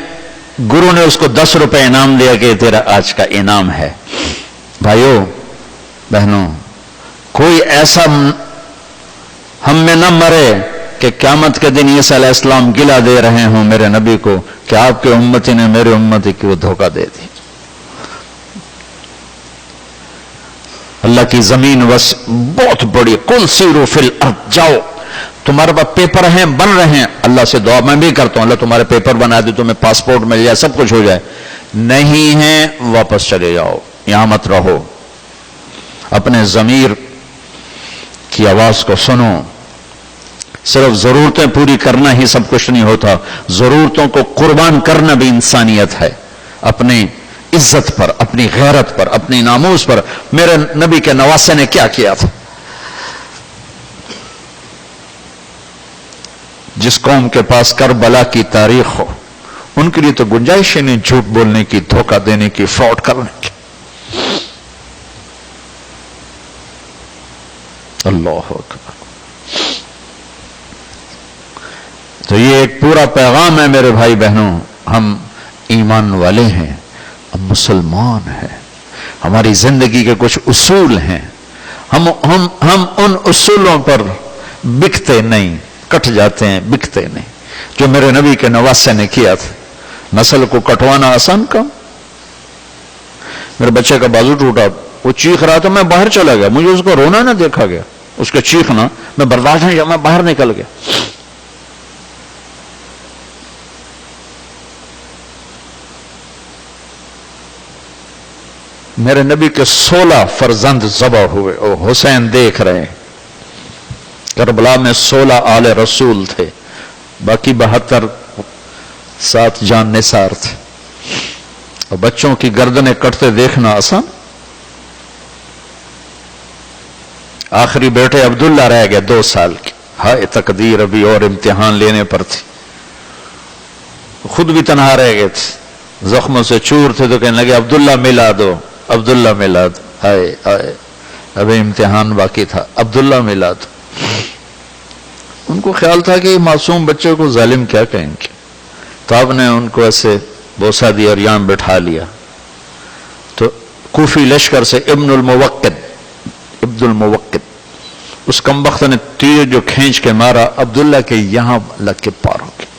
گرو نے اس کو 10 روپے انعام دیا کہ تیرا آج کا انعام ہے. بھائیوں بہنوں، کوئی ایسا ہم میں نہ مرے کہ قیامت کے دن عیسیٰ علیہ السلام گلہ دے رہے ہوں میرے نبی کو کہ آپ کے امتی نے میرے امتی کو دھوکہ دے دی. اللہ کی زمین بہت بڑی. قل سیروا فی الارض، جاؤ تمہارے پاس پیپر ہیں بن رہے ہیں. اللہ سے دعا میں بھی کرتا ہوں اللہ تمہارے پیپر بنا دے، تمہیں پاسپورٹ مل جائے، سب کچھ ہو جائے. نہیں ہیں واپس چلے جاؤ، یہاں مت رہو. اپنے ضمیر کی آواز کو سنو. صرف ضرورتیں پوری کرنا ہی سب کچھ نہیں ہوتا، ضرورتوں کو قربان کرنا بھی انسانیت ہے. اپنی عزت پر، اپنی غیرت پر، اپنی ناموس پر. میرے نبی کے نواسے نے کیا کیا تھا؟ جس قوم کے پاس کربلا کی تاریخ ہو ان کے لیے تو گنجائش ہی نہیں جھوٹ بولنے کی، دھوکہ دینے کی، فراڈ کرنے کی. اللہ اکبر. تو یہ ایک پورا پیغام ہے میرے بھائی بہنوں. ہم ایمان والے ہیں، ہم مسلمان ہیں، ہماری زندگی کے کچھ اصول ہیں. ہم ان اصولوں پر بکتے نہیں، کٹ جاتے ہیں، بکتے نہیں. جو میرے نبی کے نواسے نے کیا تھا. نسل کو کٹوانا آسان کام. میرے بچے کا بازو ٹوٹا، وہ چیخ رہا تھا، میں باہر چلا گیا. مجھے اس کو رونا نہ دیکھا گیا، اس کے چیخنا میں برداشت نہیں کیا، میں باہر نکل گیا. میرے نبی کے 16 فرزند ذبح ہوئے اور حسین دیکھ رہے ہیں. کربلا میں 16 آل رسول تھے، باقی 72 7 جان نثار تھے. اور بچوں کی گردنیں کٹتے دیکھنا آسان. آخری بیٹے عبداللہ رہ گئے 2 سال کے. ہائے تقدیر، ابھی اور امتحان لینے پر تھی. خود بھی تنہا رہ گئے تھے، زخموں سے چور تھے. تو کہنے لگے عبداللہ ملا دو، عبداللہ ملا دو. ہائے ہائے، ابھی امتحان باقی تھا، عبداللہ ملا دو. ان کو خیال تھا کہ معصوم بچے کو ظالم کیا کہیں گے. تو آپ نے ان کو ایسے بوسہ دیا اور یہاں بٹھا لیا. تو کوفی لشکر سے ابن الموقد اس کمبخت نے تیر جو کھینچ کے مارا، عبداللہ کے یہاں لگ کے پار ہو گیا.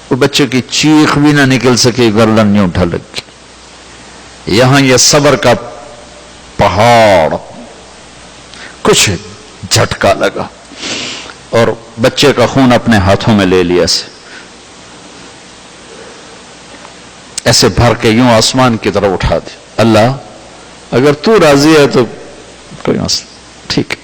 وہ بچے کی چیخ بھی نہ نکل سکی، گردن یوں ڈھل گئی. یہاں یہ صبر کا پہاڑ. کچھ جھٹکا لگا اور بچے کا خون اپنے ہاتھوں میں لے لیا، ایسے بھر کے یوں آسمان کی طرف اٹھا دیا. اللہ اگر تو راضی ہے تو کوئی مسئلہ ٹھیک ہے.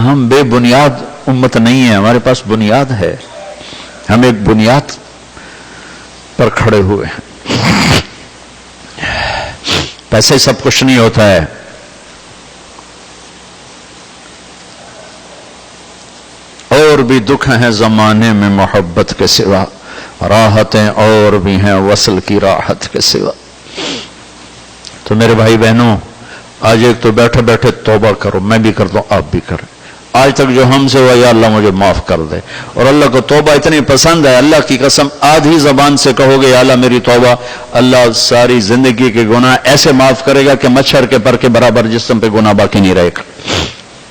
ہم بے بنیاد امت نہیں ہے، ہمارے پاس بنیاد ہے. ہم ایک بنیاد پر کھڑے ہوئے ہیں. پیسے سب کچھ نہیں ہوتا ہے. اور بھی دکھ ہیں زمانے میں محبت کے سوا، راحتیں اور بھی ہیں وصل کی راحت کے سوا. تو میرے بھائی بہنوں، آج ایک تو بیٹھے بیٹھے توبہ کرو. میں بھی کرتا ہوں، آپ بھی کریں. آج تک جو ہم سے ہوا یا اللہ مجھے معاف کر دے. اور اللہ کو توبہ اتنی پسند ہے، اللہ کی قسم آدھی زبان سے کہو گے یا اللہ میری توبہ، اللہ ساری زندگی کے گناہ ایسے معاف کرے گا کہ مچھر کے پر کے برابر جسم پہ گناہ باقی نہیں رہے گا.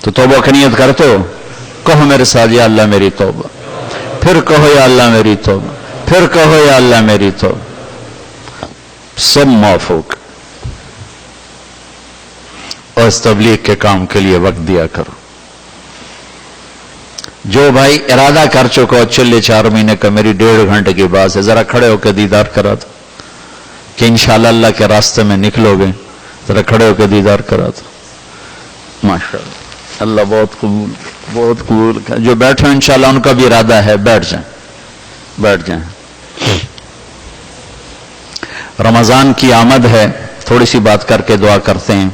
تو توبہ کی نیت کرتے ہو؟ کہو میرے ساتھ یا اللہ میری توبہ. پھر کہو یا اللہ میری توبہ. پھر کہو یا اللہ میری توبہ. سب معاف ہوگا. اور اس تبلیغ کے کام کے لیے وقت دیا کرو. جو بھائی ارادہ کر چکا ہو چلے 4 مہینے کا میری 1.5 گھنٹے کی بات ہے، ذرا کھڑے ہو کے دیدار کرا دو کہ انشاءاللہ اللہ کے راستے میں نکلو گے، ذرا کھڑے ہو کے دیدار کرا دو. ماشاءاللہ اللہ بہت قبول جو بیٹھے انشاءاللہ ان کا بھی ارادہ ہے، بیٹھ جائیں. رمضان کی آمد ہے، تھوڑی سی بات کر کے دعا کرتے ہیں.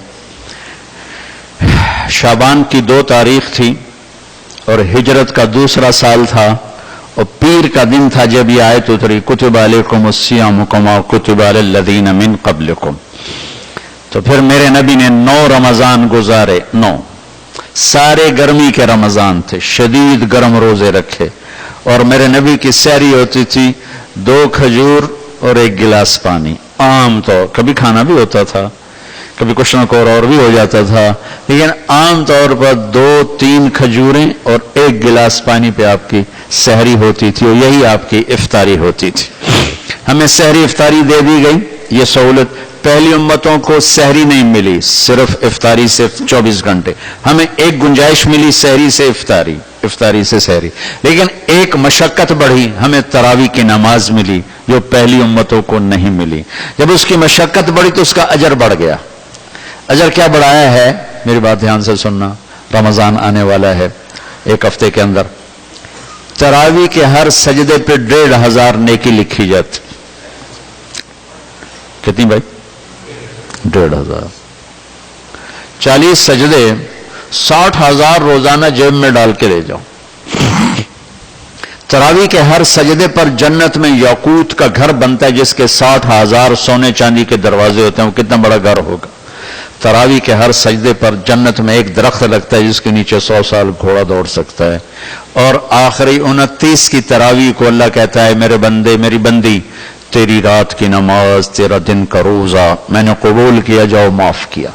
شعبان کی 2 تاریخ تھی اور ہجرت کا 2 سال تھا، اور پیر کا دن تھا جب یہ آیت اتری کتب علیکم الصیام کما کتب علی الذین من قبلکم. تو پھر میرے نبی نے 9 رمضان گزارے، 9 سارے گرمی کے رمضان تھے، شدید گرم روزے رکھے، اور میرے نبی کی سحری ہوتی تھی 2 کھجور اور 1 گلاس پانی. عام طور کبھی کھانا بھی ہوتا تھا، کبھی کچھ نہ کوئی اور بھی ہو جاتا تھا، لیکن عام طور پر 2-3 کھجوریں اور 1 گلاس پانی پہ آپ کی سحری ہوتی تھی، اور یہی آپ کی افطاری ہوتی تھی. ہمیں سحری افطاری دے دی گئی. یہ سہولت پہلی امتوں کو سحری نہیں ملی، صرف افطاری سے 24 گھنٹے. ہمیں ایک گنجائش ملی سحری سے افطاری، افطاری سے سحری، لیکن ایک مشقت بڑھی، ہمیں تراویح کی نماز ملی جو پہلی امتوں کو نہیں ملی. جب اس کی مشقت بڑھی تو اس کا اجر بڑھ گیا. اجر کیا بڑھایا ہے؟ میری بات دھیان سے سننا. رمضان آنے والا ہے، 1 ہفتے کے اندر تراویح کے ہر سجدے پہ 1500 نیکی لکھی جاتی. کتنی بھائی؟ 1500. 40 سجدے 60,000 روزانہ جیب میں ڈال کے لے جاؤ. تراویح کے ہر سجدے پر جنت میں یاقوت کا گھر بنتا ہے جس کے 60,000 سونے چاندی کے دروازے ہوتے ہیں. وہ کتنا بڑا گھر ہوگا. تراویح کے ہر سجدے پر جنت میں ایک درخت لگتا ہے جس کے نیچے 100 سال گھوڑا دوڑ سکتا ہے. اور آخری 29 کی تراویح کو اللہ کہتا ہے میرے بندے میری بندی تیری رات کی نماز تیرا دن کا روزہ میں نے قبول کیا، جاؤ معاف کیا.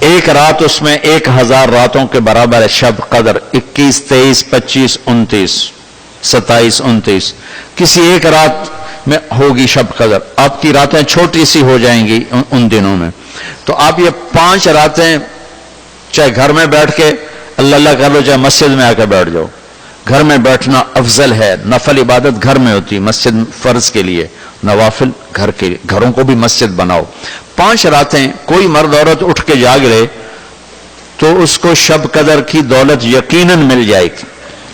ایک رات اس میں 1000 راتوں کے برابر ہے. شب قدر 21 23 25 29 27 29 کسی ایک رات میں ہوگی شب قدر. آپ کی راتیں چھوٹی سی ہو جائیں گی ان دنوں میں. تو آپ یہ 5 راتیں چاہے گھر میں بیٹھ کے اللہ اللہ کر لو، چاہے مسجد میں آ کے بیٹھ جاؤ. گھر میں بیٹھنا افضل ہے. نفل عبادت گھر میں ہوتی، مسجد فرض کے لیے، نوافل گھر کے، گھروں کو بھی مسجد بناؤ. 5 راتیں کوئی مرد عورت اٹھ کے جاگ لے تو اس کو شب قدر کی دولت یقیناً مل جائے گی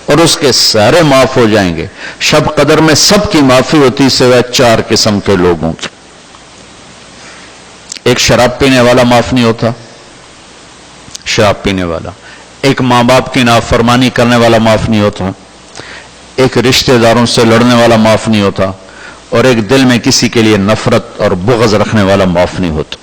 اور اس کے سارے معاف ہو جائیں گے. شب قدر میں سب کی معافی ہوتی سوائے 4 قسم کے لوگوں کی. ایک شراب پینے والا معاف نہیں ہوتا، شراب پینے والا. ایک ماں باپ کی نافرمانی کرنے والا معاف نہیں ہوتا. ایک رشتہ داروں سے لڑنے والا معاف نہیں ہوتا. اور ایک دل میں کسی کے لیے نفرت اور بغض رکھنے والا معاف نہیں ہوتا.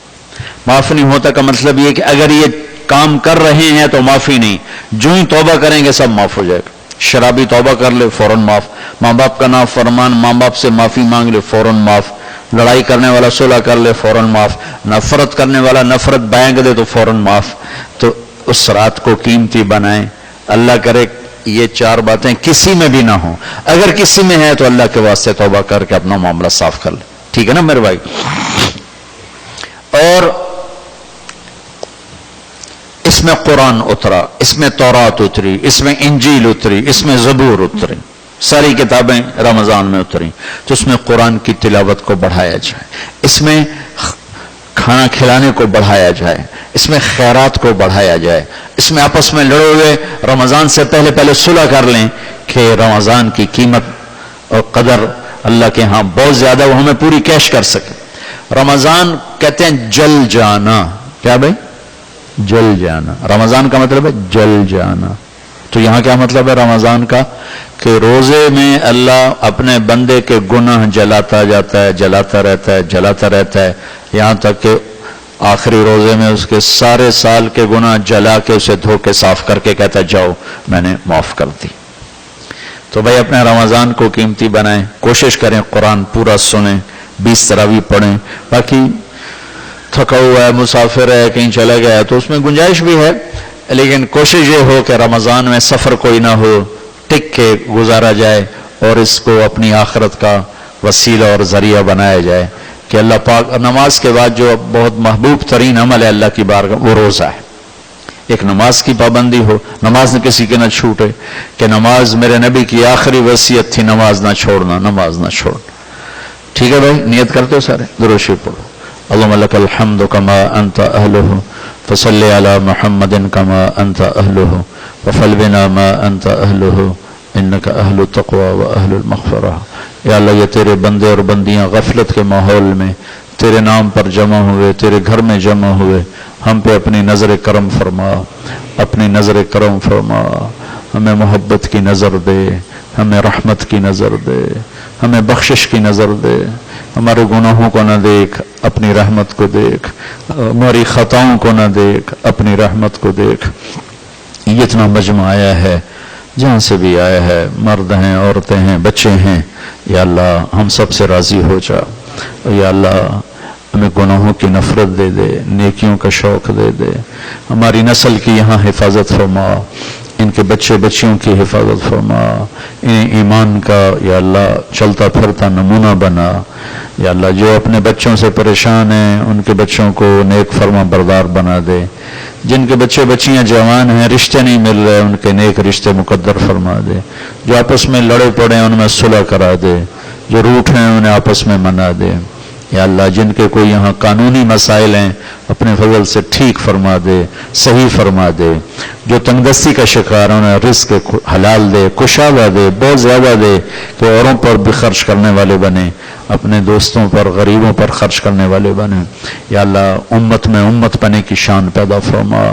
معاف نہیں ہوتا کا مطلب یہ کہ اگر یہ کام کر رہے ہیں تو معافی نہیں، جو ہی توبہ کریں گے سب معاف ہو جائے گا. شرابی توبہ کر لے فوراً معاف. ماں باپ کا نافرمان ماں باپ سے معافی مانگ لے فوراً معاف. لڑائی کرنے والا صلح کر لے فوراً معاف. نفرت کرنے والا نفرت بینگ دے تو فوراً معاف. تو اس رات کو قیمتی بنائیں. اللہ کرے یہ 4 باتیں کسی میں بھی نہ ہوں. اگر کسی میں ہے تو اللہ کے واسطے توبہ کر کے اپنا معاملہ صاف کر لے. ٹھیک ہے نا میرے بھائی؟ اور اس میں قرآن اترا، اس میں تورات اتری، اس میں انجیل اتری، اس میں زبور اتری، ساری کتابیں رمضان میں اتری. تو اس میں قرآن کی تلاوت کو بڑھایا جائے، اس میں کھانا کھلانے کو بڑھایا جائے، اس میں خیرات کو بڑھایا جائے. اس میں آپس میں لڑے ہوئے رمضان سے پہلے صلح کر لیں کہ رمضان کی قیمت اور قدر اللہ کے ہاں بہت زیادہ، وہ ہمیں پوری کیش کر سکے. رمضان کہتے ہیں جل جانا. کیا بھائی؟ جل جانا. رمضان کا مطلب ہے جل جانا. تو یہاں کیا مطلب ہے رمضان کا؟ کہ روزے میں اللہ اپنے بندے کے گناہ جلاتا جاتا ہے، جلاتا رہتا ہے، جلاتا رہتا ہے، یہاں تک کہ آخری روزے میں اس کے سارے سال کے گناہ جلا کے اسے دھو کے صاف کر کے کہتا ہے جاؤ میں نے معاف کر دی. تو بھائی اپنے رمضان کو قیمتی بنائیں، کوشش کریں قرآن پورا سنیں، 20 تراویح پڑھیں. باقی تھکا ہوا ہے، مسافر ہے، کہیں چلا گیا ہے تو اس میں گنجائش بھی ہے، لیکن کوشش یہ ہو کہ رمضان میں سفر کوئی نہ ہو، ٹک کے گزارا جائے اور اس کو اپنی آخرت کا وسیلہ اور ذریعہ بنایا جائے. کہ اللہ پاک نماز کے بعد جو بہت محبوب ترین عمل ہے اللہ کی بارگاہ وہ روزہ ہے. ایک نماز کی پابندی ہو، نماز نہ کسی کے نہ چھوٹے، کہ نماز میرے نبی کی آخری وصیت تھی، نماز نہ چھوڑنا، نماز نہ چھوڑنا. ٹھیک ہے بھائی، نیت کرتے ہو سارے؟ درود شریف پڑھو. اللہم لک الحمد کما انت اہلہ فصلی علی محمد کما انت اہلہ وفعل بنا ما انت اہلہ انک اہل التقوی و اہل المغفرہ. یا اللہ یہ تیرے بندے اور بندیاں غفلت کے ماحول میں تیرے نام پر جمع ہوئے، تیرے گھر میں جمع ہوئے، ہم پہ اپنی نظر کرم فرما، اپنی نظر کرم فرما، ہمیں محبت کی نظر دے، ہمیں رحمت کی نظر دے، ہمیں بخشش کی نظر دے، ہمارے گناہوں کو نہ دیکھ، اپنی رحمت کو دیکھ، ہماری خطاؤں کو نہ دیکھ، اپنی رحمت کو دیکھ. یہ اتنا مجمع آیا ہے، جہاں سے بھی آیا ہے، مرد ہیں، عورتیں ہیں، بچے ہیں، یا اللہ ہم سب سے راضی ہو جا. یا اللہ ہمیں گناہوں کی نفرت دے دے، نیکیوں کا شوق دے دے. ہماری نسل کی یہاں حفاظت فرما، ان کے بچے بچیوں کی حفاظت فرما، انہیں ایمان کا یا اللہ چلتا پھرتا نمونہ بنا. یا اللہ جو اپنے بچوں سے پریشان ہیں ان کے بچوں کو نیک فرما بردار بنا دے. جن کے بچے بچیاں جوان ہیں، رشتے نہیں مل رہے، ان کے نیک رشتے مقدر فرما دے. جو آپس میں لڑے پڑے ہیں ان میں صلح کرا دے، جو روٹھ ہیں انہیں آپس میں منا دے. یا اللہ جن کے کوئی یہاں قانونی مسائل ہیں اپنے فضل سے ٹھیک فرما دے، صحیح فرما دے. جو تنگدستی کا شکار ہیں انہیں رزق حلال دے، کشادہ دے، بہت زیادہ دے، کہ اوروں پر بھی خرچ کرنے والے بنے، اپنے دوستوں پر غریبوں پر خرچ کرنے والے بنے. یا اللہ امت میں امت بنے کی شان پیدا فرما،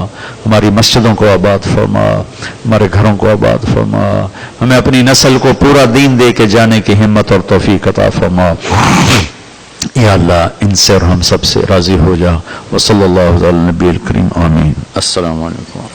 ہماری مسجدوں کو آباد فرما، ہمارے گھروں کو آباد فرما. ہمیں اپنی نسل کو پورا دین دے کے جانے کی ہمت اور توفیق عطا فرما. یا اللہ ان سے اور ہم سب سے راضی ہو جا. وصلی اللہ علی نبی الکریم آمین. السلام علیکم.